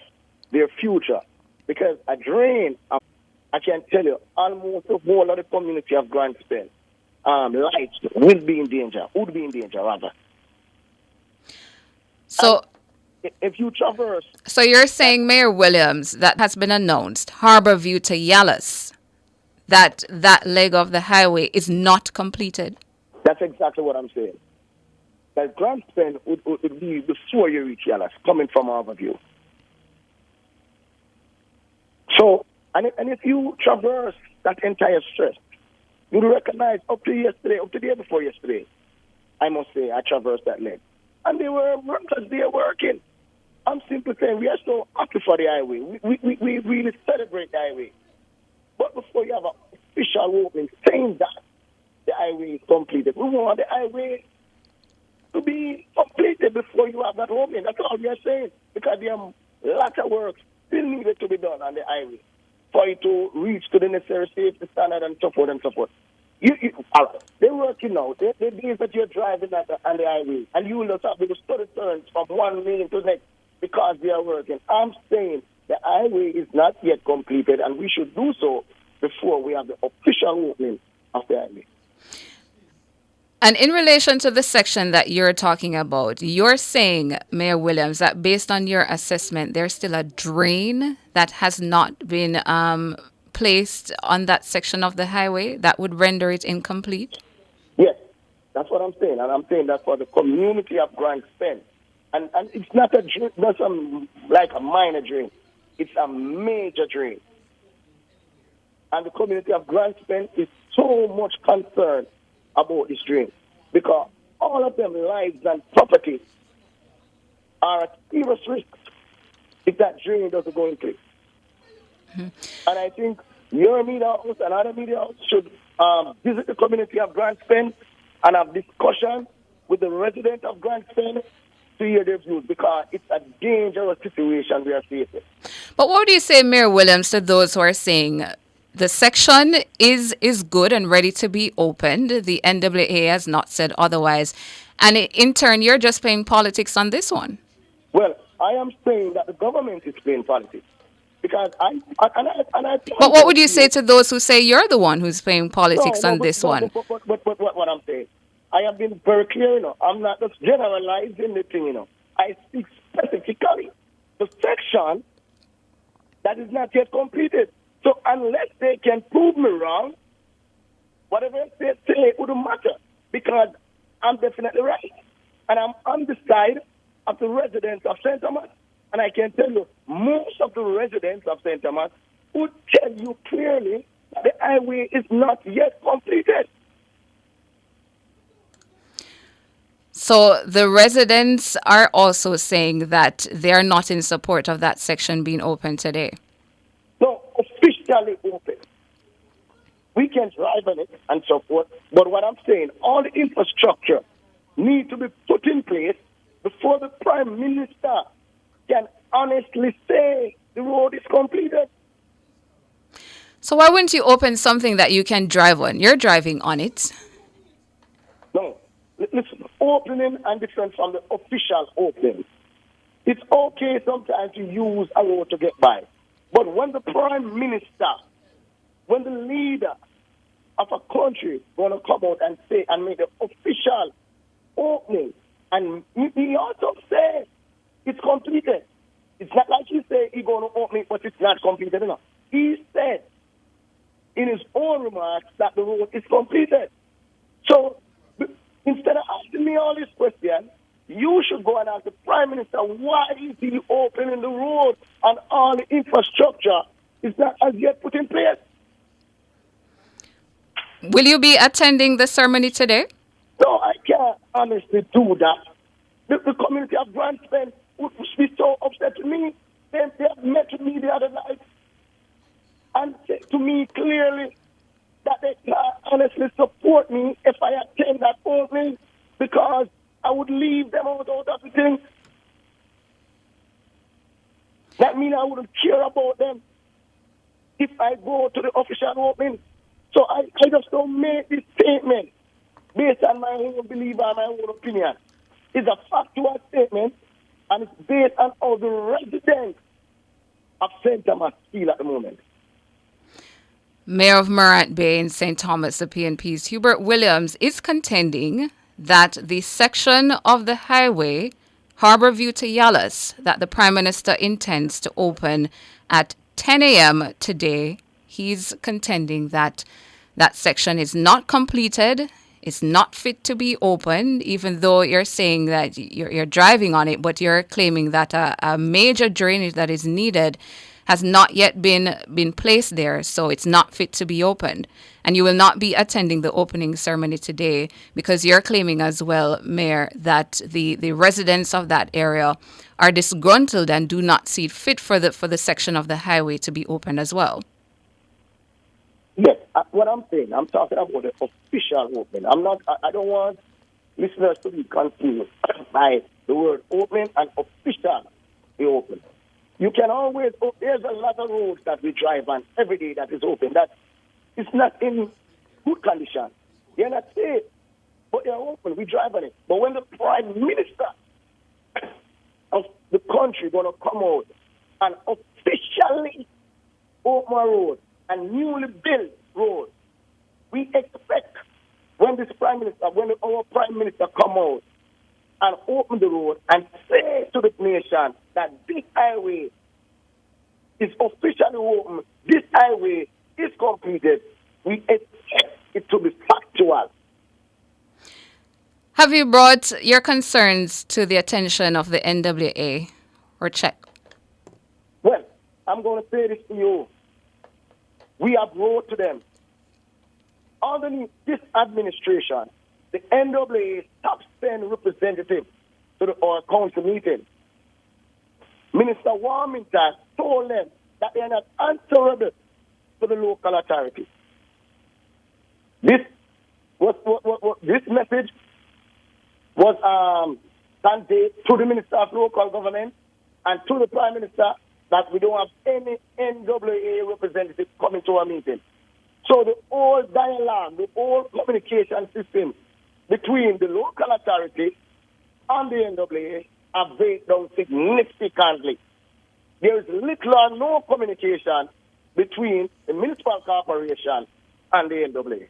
their future. Because a drain, I can tell you, almost the whole of the community of Grandspen, lights will be in danger, would be in danger, rather. So, if you traverse... So you're saying, Mayor Williams, that has been announced, Harborview to Yallis, that leg of the highway is not completed? That's exactly what I'm saying. That Grandspen would be before you reach Yallis, coming from Harborview. So, and if you traverse that entire stretch, you'll recognize up to yesterday, up to the day before yesterday, I must say, I traversed that leg. And they were workers, they are working. I'm simply saying we are so happy for the highway. We really celebrate the highway. But before you have an official opening saying that the highway is completed, we want the highway to be completed before you have that opening. That's all we are saying. Because there are lots of work still needed to be done on the highway for it to reach to the necessary safety standard and so forth and so forth. All right, they're working now. The days that you're driving on the highway and you will not have to study turns from one lane to the next because they are working. I'm saying the highway is not yet completed and we should do so before we have the official opening of the highway. And in relation to the section that you're talking about, you're saying, Mayor Williams, that based on your assessment, there's still a drain that has not been placed on that section of the highway that would render it incomplete? Yes, that's what I'm saying. And I'm saying that for the community of Grandspen. And it's not a drain, not like a minor drain. It's a major drain. And the community of Grandspen is so much concerned about this drain because all of them lives and property are at serious risk if that drain doesn't go in place. Mm-hmm. And I think your media house and other media house should visit the community of Grandspen and have discussion with the residents of Grandspen to hear their views because it's a dangerous situation we are facing. But what do you say, Mayor Williams, to those who are saying the section is good and ready to be opened? The NWA has not said otherwise. And in turn, you're just playing politics on this one. Well, I am saying that the government is playing politics. Because I but what would you say to those who say you're the one who's playing politics on this one? But what I'm saying, I have been very clear, I'm not just generalizing the thing, I speak specifically the section that is not yet completed. So unless they can prove me wrong, whatever they say it wouldn't matter because I'm definitely right. And I'm on the side of the residents of St. Thomas. And I can tell you, most of the residents of St. Thomas would tell you clearly that the highway is not yet completed. So the residents are also saying that they are not in support of that section being open today. No, officially open. We can drive on it and so forth. But what I'm saying, all the infrastructure need to be put in place before the Prime Minister can honestly say the road is completed. So why wouldn't you open something that you can drive on? You're driving on it. No. Listen, opening and different from the official opening. It's okay sometimes to use a road to get by. But when the Prime Minister, when the leader of a country going to come out and say and make the official opening, and he also says it's completed. It's not like he say he's going to open it, but it's not completed enough. He said in his own remarks that the road is completed. So instead of asking me all these questions, you should go and ask the Prime Minister why is he opening the road and all the infrastructure is not as yet put in place. Will you be attending the ceremony today? No, I can't honestly do that. The community of Grantspen would be so upset with me. They have met with me the other night and said to me clearly that they can't honestly support me if I attend that opening because I would leave them out of the thing. That means I wouldn't care about them if I go to the official opening. So I just don't make this statement based on my own belief and my own opinion. It's a factual statement, and it's based on all the residents of St. Thomas feel at the moment. Mayor of Morant Bay in St. Thomas, the PNP's Hubert Williams is contending that the section of the highway, Harbourview to Yallas, that the Prime Minister intends to open at 10 a.m. today, he's contending that that section is not completed, it's not fit to be opened, even though you're saying that you're driving on it, but you're claiming that a major drainage that is needed has not yet been placed there, so it's not fit to be opened. And you will not be attending the opening ceremony today because you're claiming as well, Mayor, that the residents of that area are disgruntled and do not see it fit for the section of the highway to be opened as well. Yes, what I'm saying, I'm talking about the official opening. I don't want listeners to be confused by the word opening and official open. You can always, there's a lot of roads that we drive on every day that is open, that it's not in good condition. They're not safe, but they're open. We drive on it. But when the Prime Minister of the country going to come out and officially open a road, a newly built road, we expect when our Prime Minister come out and open the road and say to the nation that this highway is officially open, this highway is completed, we expect it to be factual. Have you brought your concerns to the attention of the NWA or check? Well, I'm going to say this to you. We have wrote to them. Underneath this administration, the NWA top 10 representative to our council meeting, Minister Warmington told them that they are not answerable to the local authority. This message was conveyed to the Minister of Local Government and to the Prime Minister that we don't have any NWA representative coming to our meeting. So the whole dialogue, the whole communication system between the local authority and the NWA have break down significantly. There is little or no communication between the municipal corporation and the NWA.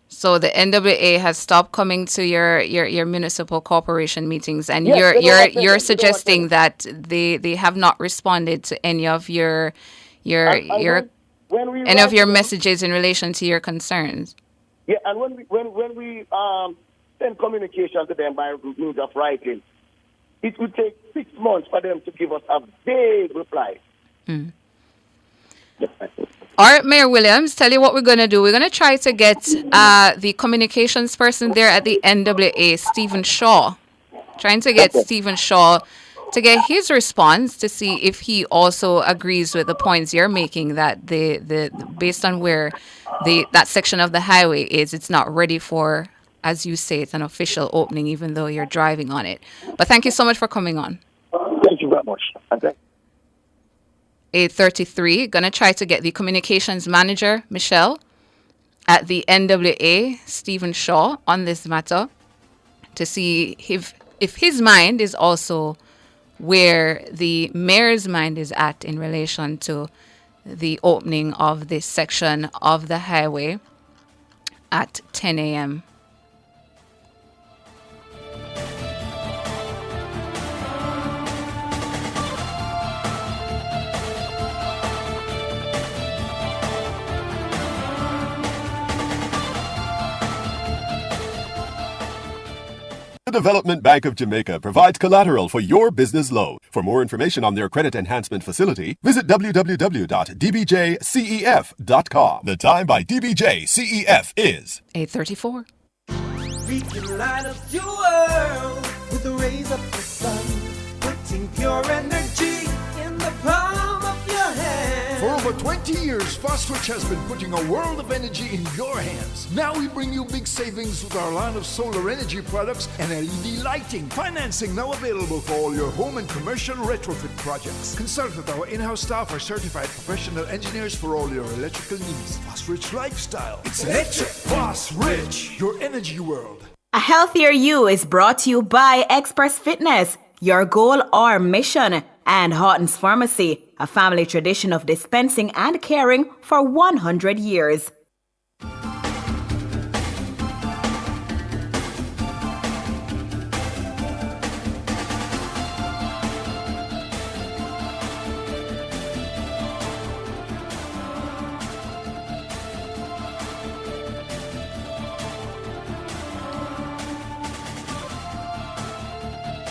So the NWA has stopped coming to your municipal corporation meetings, and Yes, you're suggesting that they have not responded to any of your messages in relation to your concerns. Yeah, and when we send communication to them by means of writing, it would take 6 months for them to give us a vague reply. Mm. All right, Mayor Williams, tell you what we're going to do. We're going to try to get the communications person there at the NWA, Stephen Shaw. Trying to get Stephen Shaw to get his response to see if he also agrees with the points you're making that the based on where that section of the highway is, it's not ready for as you say, it's an official opening, even though you're driving on it. But thank you so much for coming on. Thank you very much. 8:33. Gonna try to get the communications manager, Michelle, at the NWA, Stephen Shaw, on this matter to see if his mind is also where the mayor's mind is at in relation to the opening of this section of the highway at 10 a.m. The Development Bank of Jamaica provides collateral for your business loan. For more information on their credit enhancement facility, visit www.dbjcef.com. The time by DBJ-CEF is 8:34. We can light up your world with the rays of the sun, putting pure energy in the palm of your hand. For over 20 years, Fosrich has been putting a world of energy in your hands. Now we bring you big savings with our line of solar energy products and LED lighting. Financing now available for all your home and commercial retrofit projects. Consult with our in-house staff or certified professional engineers for all your electrical needs. Fosrich Lifestyle. It's electric. Fosrich, your energy world. A healthier you is brought to you by Express Fitness, your goal or mission, and Horton's Pharmacy, a family tradition of dispensing and caring for 100 years.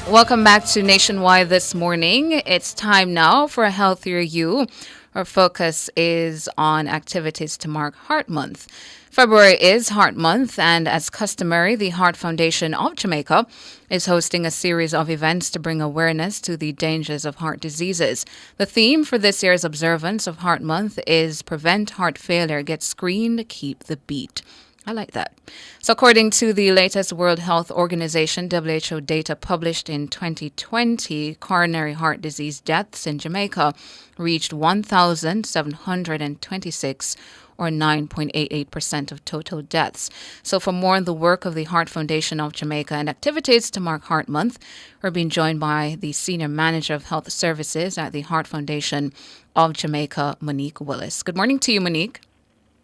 Welcome back to Nationwide this morning. It's time now for a healthier you. Our focus is on activities to mark Heart Month. February is Heart Month, and as customary, the Heart Foundation of Jamaica is hosting a series of events to bring awareness to the dangers of heart diseases. The theme for this year's observance of Heart Month is Prevent Heart Failure, Get Screened, Keep the Beat. I like that. So according to the latest World Health Organization WHO data published in 2020, coronary heart disease deaths in Jamaica reached 1,726, or 9.88% of total deaths. So for more on the work of the Heart Foundation of Jamaica and activities to mark Heart Month, we're being joined by the Senior Manager of Health Services at the Heart Foundation of Jamaica, Monique Willis. Good morning to you, Monique.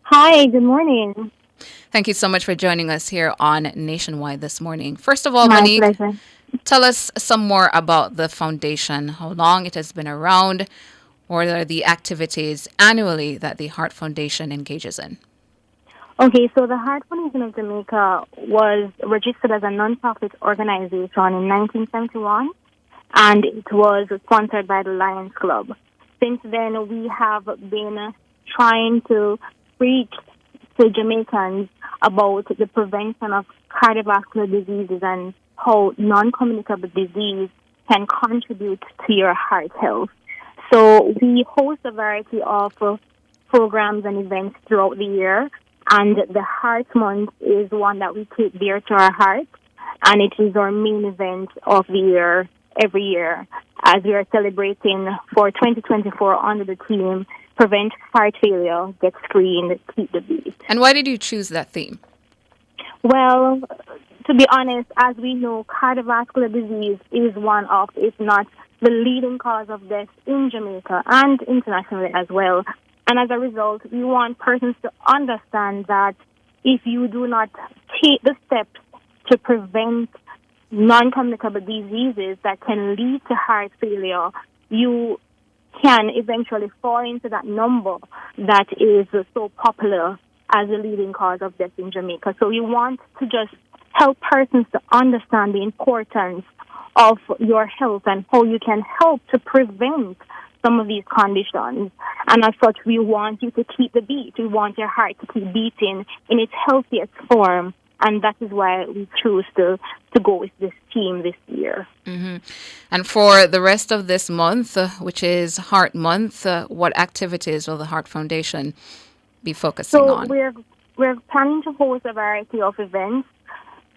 Hi, good morning. Thank you so much for joining us here on Nationwide this morning. First of all, My Monique, pleasure. tell us some more about the foundation, how long it has been around, what are the activities annually that the Heart Foundation engages in? Okay, so the Heart Foundation of Jamaica was registered as a non-profit organization in 1971, and it was sponsored by the Lions Club. Since then, we have been trying to preach to Jamaicans about the prevention of cardiovascular diseases and how non-communicable disease can contribute to your heart health. So we host a variety of programs and events throughout the year, and the Heart Month is one that we take dear to our hearts, and it is our main event of the year every year as we are celebrating for 2024 under the theme Prevent Heart Failure, Get Screened, Keep the Beat. And why did you choose that theme? Well, to be honest, as we know, cardiovascular disease is one of, if not the leading cause of death in Jamaica and internationally as well. And as a result, we want persons to understand that if you do not take the steps to prevent non-communicable diseases that can lead to heart failure, you can eventually fall into that number that is so popular as a leading cause of death in Jamaica. So we want to just help persons to understand the importance of your health and how you can help to prevent some of these conditions. And as such, we want you to keep the beat. We want your heart to keep beating in its healthiest form. And that is why we choose to go with this theme this year. Mm-hmm. And for the rest of this month, which is Heart Month, what activities will the Heart Foundation be focusing on? So we're planning to host a variety of events.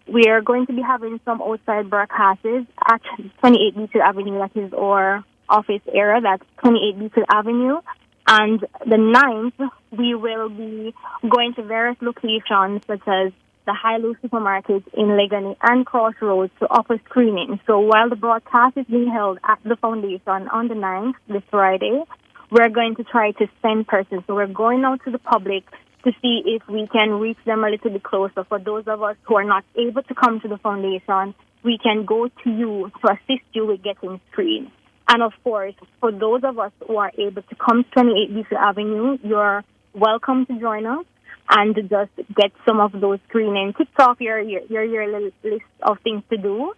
we are going to be having some outside broadcasts at 28 Beetle Avenue. That is our office area. That's 28 Beetle Avenue. And the 9th, we will be going to various locations such as the High-Low supermarkets in Legany and Crossroads to offer screening. So while the broadcast is being held at the foundation on the 9th, this Friday, we're going to try to send persons. So we're going out to the public to see if we can reach them a little bit closer. For those of us who are not able to come to the foundation, we can go to you to assist you with getting screened. And of course, for those of us who are able to come to 28 Beetle Avenue, you're welcome to join us and just get some of those screenings. Tick off your little list of things to do.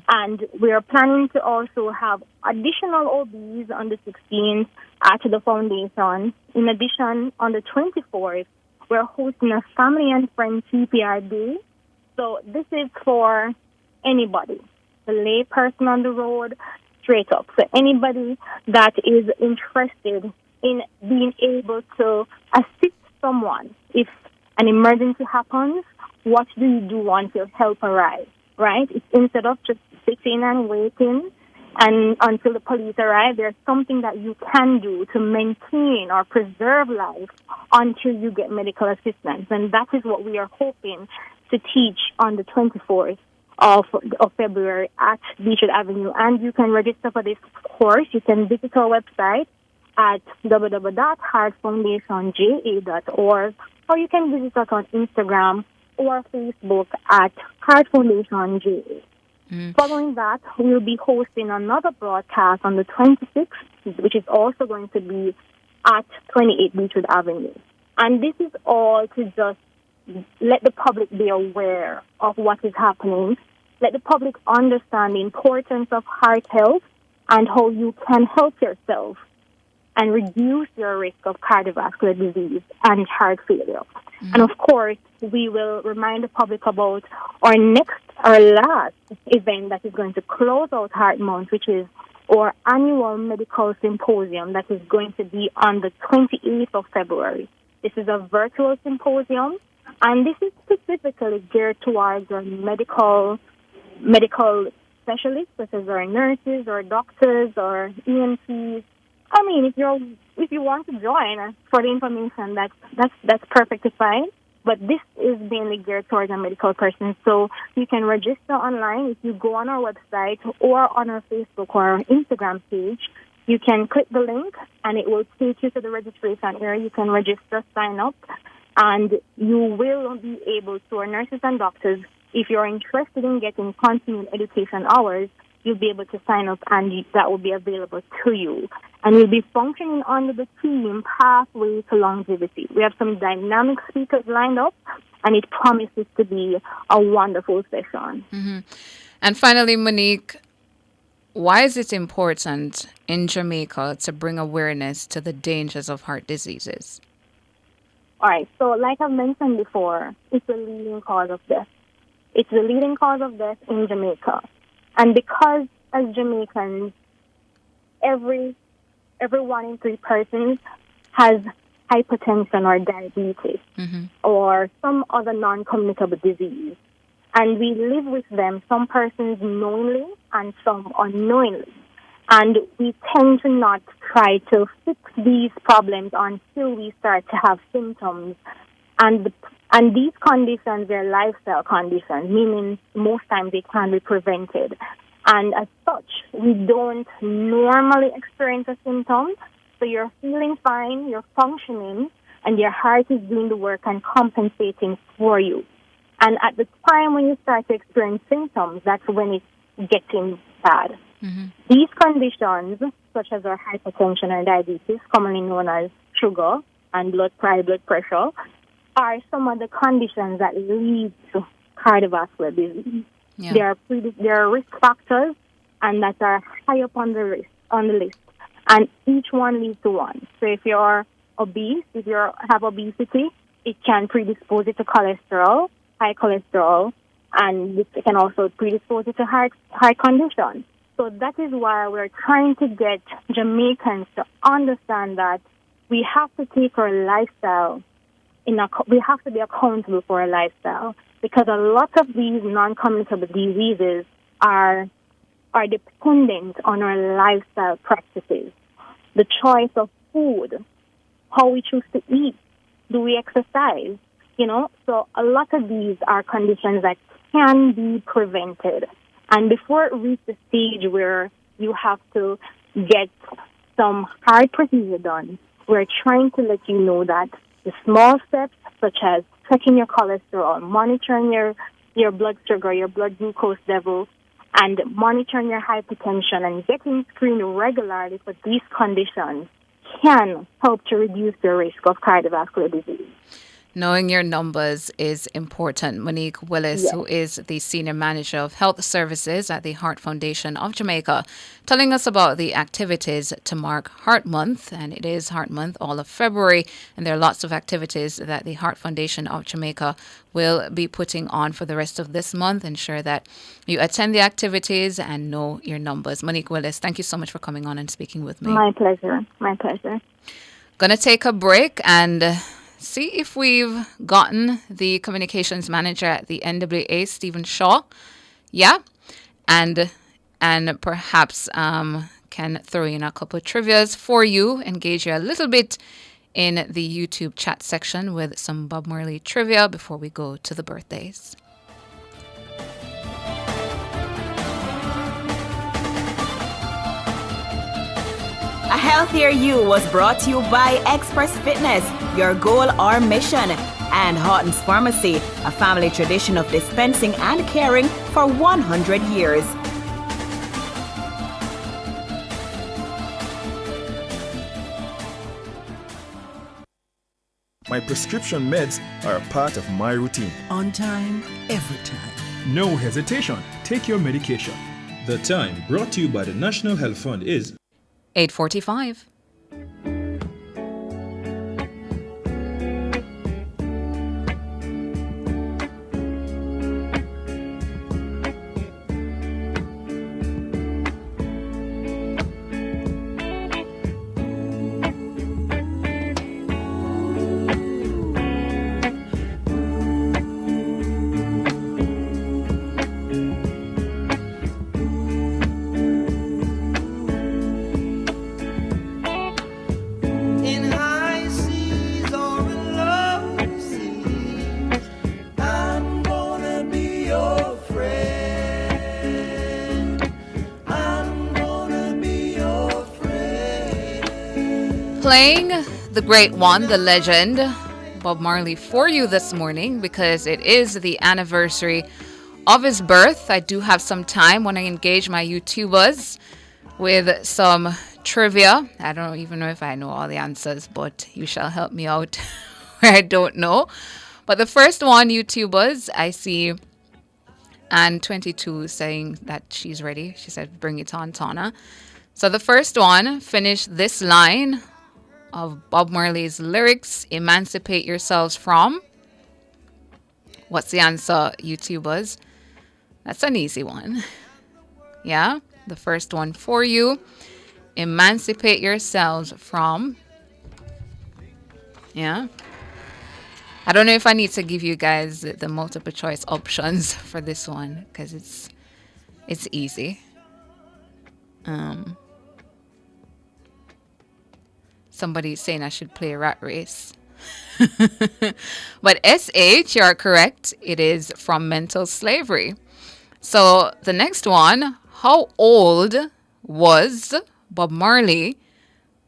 And we are planning to also have additional OBs on the 16th at the foundation. In addition, on the 24th, we're hosting a family and friend CPR day. So this is for anybody, the lay person on the road, straight up. So anybody that is interested in being able to assist someone if an emergency happens, what do you do until help arrives, right? It's instead of just sitting and waiting and until the police arrive, there's something that you can do to maintain or preserve life until you get medical assistance. And that is what we are hoping to teach on the 24th of February at Beetle Avenue. And you can register for this course. You can visit our website at www.heartfoundationja.org, or you can visit us on Instagram or Facebook at Heart Foundation JA. Following that, we'll be hosting another broadcast on the 26th, which is also going to be at 28 Beetle Avenue. And this is all to just let the public be aware of what is happening, let the public understand the importance of heart health and how you can help yourself and reduce your risk of cardiovascular disease and heart failure. And of course, we will remind the public about our last event that is going to close out Heart Month, which is our annual medical symposium that is going to be on the 28th of February. This is a virtual symposium, and this is specifically geared towards our medical specialists, such as our nurses, or doctors, or EMTs. I mean, if you want to join for the information, that's perfectly fine. But this is mainly geared towards a medical person, so you can register online. If you go on our website or on our Facebook or our Instagram page, you can click the link, and it will take you to the registration area. You can register, sign up, and you will be able to, our nurses and doctors, if you're interested in getting continuing education hours, you'll be able to sign up, and that will be available to you. And you'll be functioning under the theme Pathway to Longevity. We have some dynamic speakers lined up, and it promises to be a wonderful session. And finally, Monique, why is it important in Jamaica to bring awareness to the dangers of heart diseases? All right, so like I've mentioned before, it's the leading cause of death. It's the leading cause of death in Jamaica. And because as Jamaicans, every 1 in 3 persons has hypertension or diabetes or some other non-communicable disease. And we live with them, some persons knowingly and some unknowingly. And we tend to not try to fix these problems until we start to have symptoms. And these conditions, they're lifestyle conditions, meaning most times they can be prevented. And as such, we don't normally experience a symptom. So you're feeling fine, you're functioning, and your heart is doing the work and compensating for you. And at the time when you start to experience symptoms, that's when it's getting bad. These conditions, such as our hypertension or diabetes, commonly known as sugar and high blood pressure, are some of the conditions that lead to cardiovascular disease. There are risk factors, and that are high up on the list, and each one leads to one. So if you're obese, if you have obesity, it can predispose you to cholesterol, high cholesterol, and it can also predispose you to heart condition. So that is why we're trying to get Jamaicans to understand that we have to take our lifestyle we have to be accountable for our lifestyle. because a lot of these non-communicable diseases are dependent on our lifestyle practices. The choice of food, how we choose to eat, do we exercise, So a lot of these are conditions that can be prevented. And before it reaches the stage where you have to get some hard procedure done, we're trying to let you know that the small steps, such as checking your cholesterol, monitoring your blood sugar, your blood glucose level, and monitoring your hypertension and getting screened regularly for these conditions can help to reduce the risk of cardiovascular disease. Knowing your numbers is important. Monique Willis, Yes. who is the Senior Manager of Health Services at the Heart Foundation of Jamaica, telling us about the activities to mark Heart Month. And it is Heart Month all of February. And there are lots of activities that the Heart Foundation of Jamaica will be putting on for the rest of this month. Ensure that you attend the activities and know your numbers. Monique Willis, thank you so much for coming on and speaking with me. My pleasure. My pleasure. Gonna take a break and see if we've gotten the communications manager at the NWA, Stephen Shaw. Yeah. And perhaps can throw in a couple of trivias for you, engage you a little bit in the YouTube chat section with some Bob Marley trivia before we go to the birthdays. A Healthier You was brought to you by Express Fitness, your goal or mission, and Horton's Pharmacy, a family tradition of dispensing and caring for 100 years. My prescription meds are a part of my routine. On time, every time. No hesitation. Take your medication. The time brought to you by the National Health Fund is 8:45. In high seas or in low seas, I'm gonna be your friend. I'm gonna be your friend. Playing the great one, the legend, Bob Marley, for you this morning because it is the anniversary of his birth. I do have some time when I engage my YouTubers with some trivia. I don't even know if I know all the answers, but you shall help me out where I don't know. But the first one, YouTubers, I see Ann22 saying that she's ready. She said, bring it on, Tana. So the first one, finish this line of Bob Marley's lyrics, emancipate yourselves from. What's the answer, YouTubers? That's an easy one. Yeah, the first one for you. Emancipate yourselves from. Yeah. I don't know if I need to give you guys the multiple choice options for this one because it's easy. Somebody's saying I should play Rat Race. But SH, you are correct. It is from Mental Slavery. So the next one, how old was Bob Marley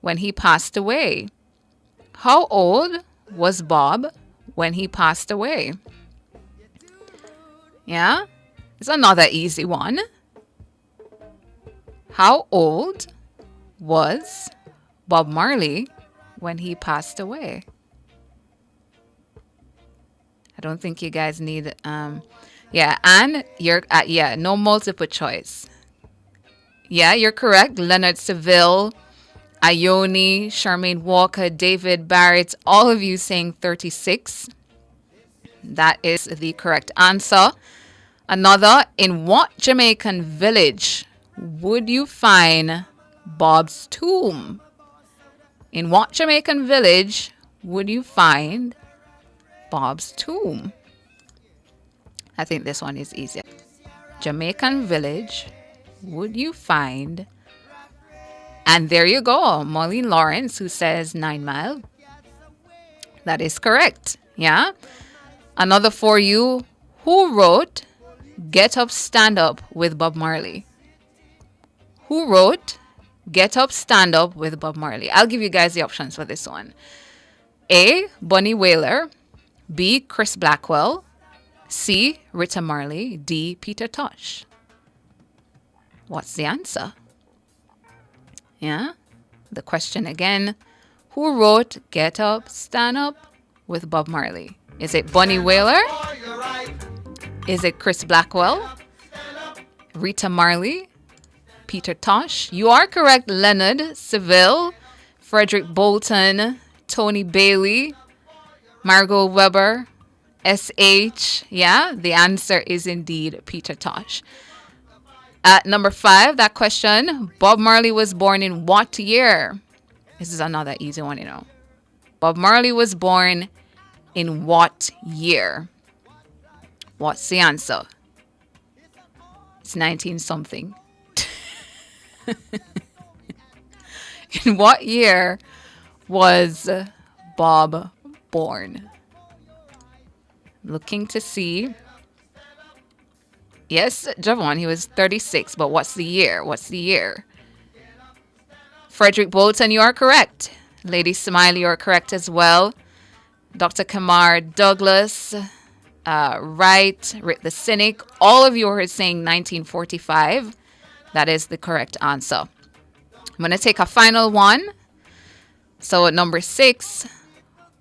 when he passed away? How old was Bob when he passed away? Yeah, it's another easy one. How old was Bob Marley when he passed away? I don't think you guys need yeah, and you're no multiple choice. Yeah, you're correct. Leonard Seville, Ione, Charmaine Walker, David Barrett, all of you saying 36. That is the correct answer. Another, in what Jamaican village would you find Bob's tomb? In what Jamaican village would you find Bob's tomb? I think this one is easier. Jamaican village would you find? And there you go. Maureen Lawrence, who says 9 Mile. That is correct. Yeah. Another for you. Who wrote Get Up, Stand Up with Bob Marley? Who wrote Get Up, Stand Up with Bob Marley? I'll give you guys the options for this one. A. Bunny Wailer. B. Chris Blackwell. C. Rita Marley. D. Peter Tosh. What's the answer? Yeah. The question again. Who wrote Get Up, Stand Up with Bob Marley? Is it Bunny Wailer? Is it Chris Blackwell? Rita Marley? Peter Tosh? You are correct. Leonard Seville, Frederick Bolton, Tony Bailey, Margot Weber, S.H. Yeah, the answer is indeed Peter Tosh. At number 5, that question, Bob Marley was born in what year? This is another easy one, you know. Bob Marley was born in what year? What's the answer? It's 19-something. In what year was Bob born? Looking to see. Yes, Javon, he was 36, but what's the year? What's the year? Frederick Bolton, you are correct. Lady Smiley, you are correct as well. Dr. Kamar Douglas, Wright, Rick the Cynic, all of you are saying 1945. That is the correct answer. I'm going to take a final one. So at number 6,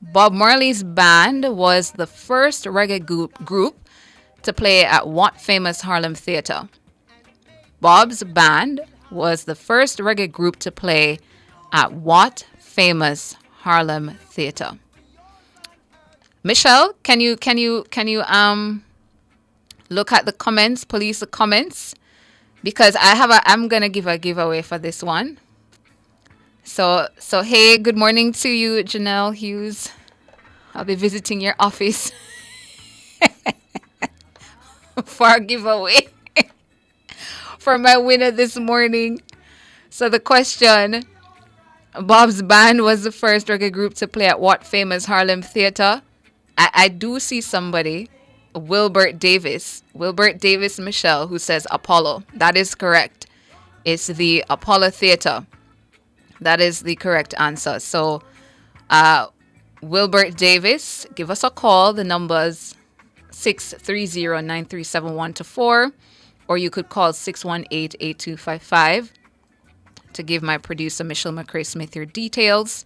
Bob Marley's band was the first reggae group to play at what famous Harlem theater? Bob's band was the first reggae group to play at what famous Harlem theater? Michelle, can you look at the comments, police the comments, because I'm gonna give a giveaway for this one. So hey, good morning to you, Janelle Hughes. I'll be visiting your office for a giveaway for my winner this morning. So the question, Bob's band was the first reggae group to play at what famous Harlem theater? I do see somebody, Wilbert Davis Michelle, who says Apollo. That is correct. It's the Apollo Theater. That is the correct answer. So Wilbert Davis, give us a call. The number's 630-937-124, or you could call 618-8255 to give my producer Michelle McCrae Smith your details.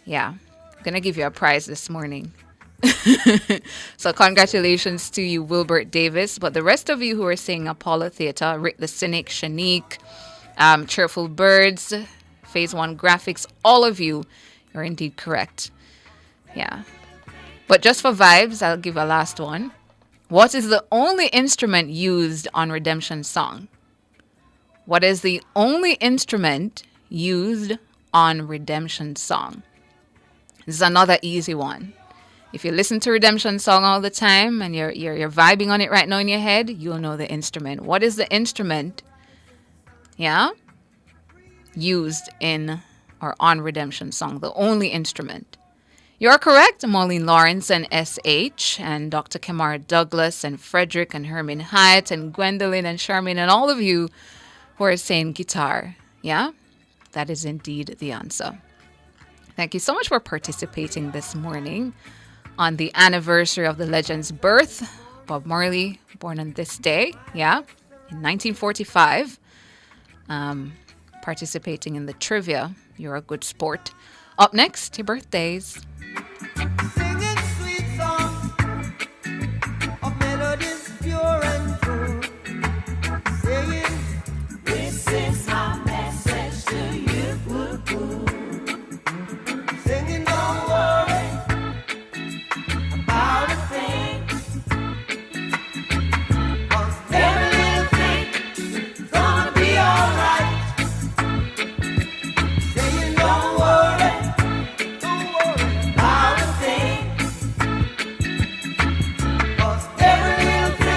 Yeah, I'm gonna give you a prize this morning. So congratulations to you, Wilbert Davis. But the rest of you who are saying Apollo Theater, Rick the Cynic, Shanique, Cheerful Birds, Phase 1 Graphics, all of you are indeed correct. Yeah. But just for vibes, I'll give a last one. What is the only instrument used on Redemption Song? What is the only instrument used on Redemption Song? This is another easy one. If you listen to Redemption Song all the time and you're vibing on it right now in your head, you'll know the instrument. What is the instrument, used in or on Redemption Song? The only instrument. You're correct, Maureen Lawrence and S.H. and Dr. Kamar Douglas and Frederick and Herman Hyatt and Gwendolyn and Charmaine and all of you who are saying guitar. Yeah, that is indeed the answer. Thank you so much for participating this morning on the anniversary of the legend's birth. Bob Marley, born on this day, in 1945. Participating in the trivia. You're a good sport. Up next, your birthdays. Singing sweet songs of melodies pure and true. Saying, this is my message to you. Singing, don't worry about a thing. 'Cause every little thing is gonna be alright. Saying, don't worry about a thing. 'Cause every little thing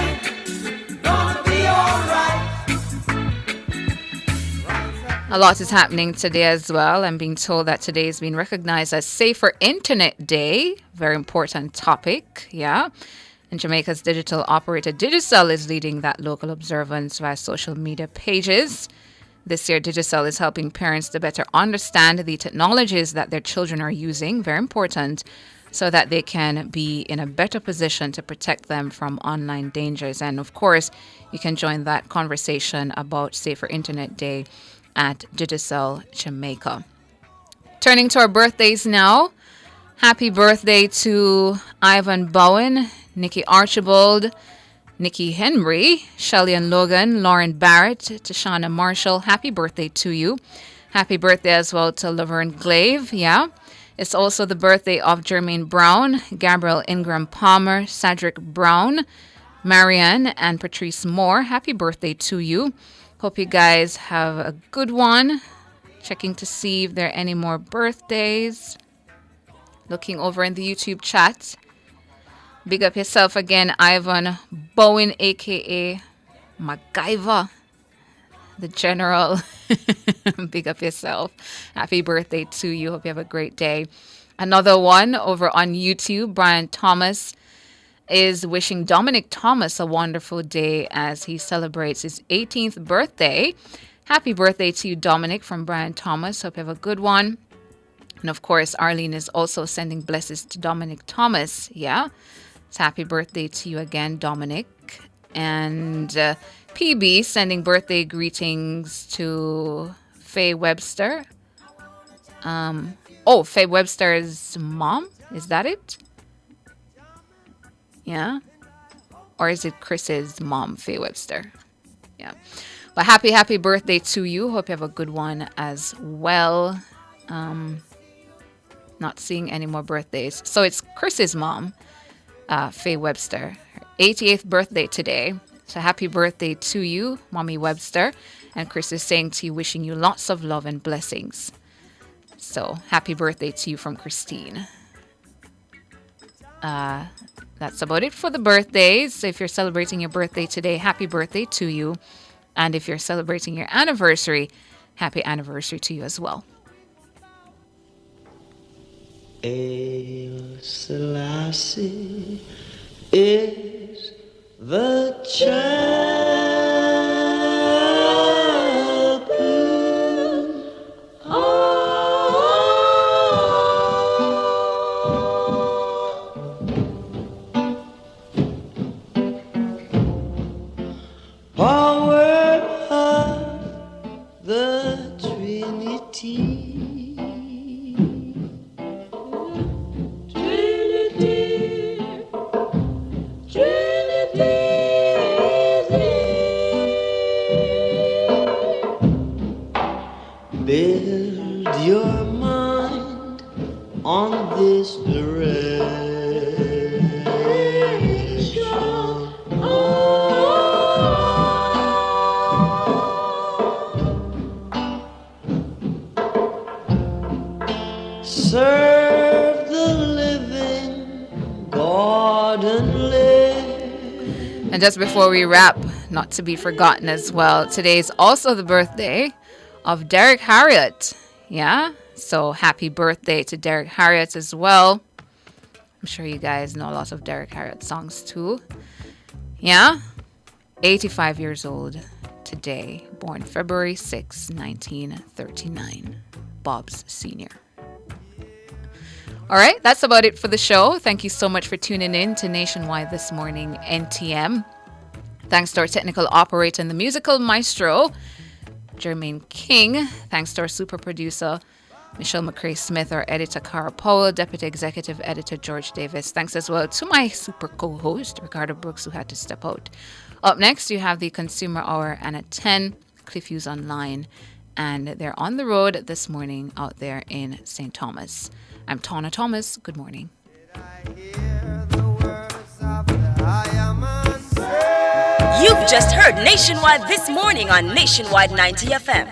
A lot is happening today as well. I'm being told that today is being recognized as Safer Internet Day. Very important topic, yeah. And Jamaica's digital operator Digicel is leading that local observance via social media pages. This year, Digicel is helping parents to better understand the technologies that their children are using, very important, so that they can be in a better position to protect them from online dangers. And of course, you can join that conversation about Safer Internet Day at Digicel Jamaica. Turning to our birthdays now. Happy birthday to Ivan Bowen, Nikki Archibald, Nikki Henry, Shelly and Logan, Lauren Barrett, Tashana Marshall. Happy birthday to you. Happy birthday as well to Laverne Glaive. Yeah. It's also the birthday of Jermaine Brown, Gabriel Ingram Palmer, Cedric Brown, Marianne, and Patrice Moore. Happy birthday to you. Hope you guys have a good one. Checking to see if there are any more birthdays. Looking over in the YouTube chat. Big up yourself again, Ivan Bowen, a.k.a. MacGyver, the General. Big up yourself. Happy birthday to you. Hope you have a great day. Another one over on YouTube, Brian Thomas is wishing Dominic Thomas a wonderful day as he celebrates his 18th birthday. Happy birthday to you, Dominic, from Brian Thomas. Hope you have a good one. And of course, Arlene is also sending blessings to Dominic Thomas. Yeah. So happy birthday to you again, Dominic. And PB sending birthday greetings to Faye Webster. Faye Webster's mom? Is that it? Yeah. Or is it Chris's mom, Faye Webster? Yeah. But happy birthday to you. Hope you have a good one as well. Not seeing any more birthdays. So it's Chris's mom, Faye Webster. Her 88th birthday today. So happy birthday to you, Mommy Webster. And Chris is saying to you, wishing you lots of love and blessings. So happy birthday to you from Christine. That's about it for the birthdays. So if you're celebrating your birthday today, happy birthday to you. And if you're celebrating your anniversary, happy anniversary to you as well. Haile Selassie is the champion power of the Trinity. Build your mind on this direction. Serve the living God and live. And just before we wrap, not to be forgotten as well, today is also the birthday of Derek Harriott. Yeah, so happy birthday to Derek Harriott as well. I'm sure you guys know a lot of Derek Harriott songs too. Yeah, 85 years old today, born February 6, 1939. Bob's Senior. All right, that's about it for the show. Thank you so much for tuning in to Nationwide This Morning, NTM. Thanks to our technical operator and the musical maestro, Jermaine King. Thanks to our super producer, Michelle McCrae Smith, our editor, Cara Powell, deputy executive editor, George Davis. Thanks as well to my super co-host, Ricardo Brooks, who had to step out. Up next, you have the Consumer Hour, and at 10, Cliff Hughes Online. And they're on the road this morning out there in St. Thomas. I'm Tana Thomas. Good morning. You've just heard Nationwide This Morning on Nationwide 90 FM.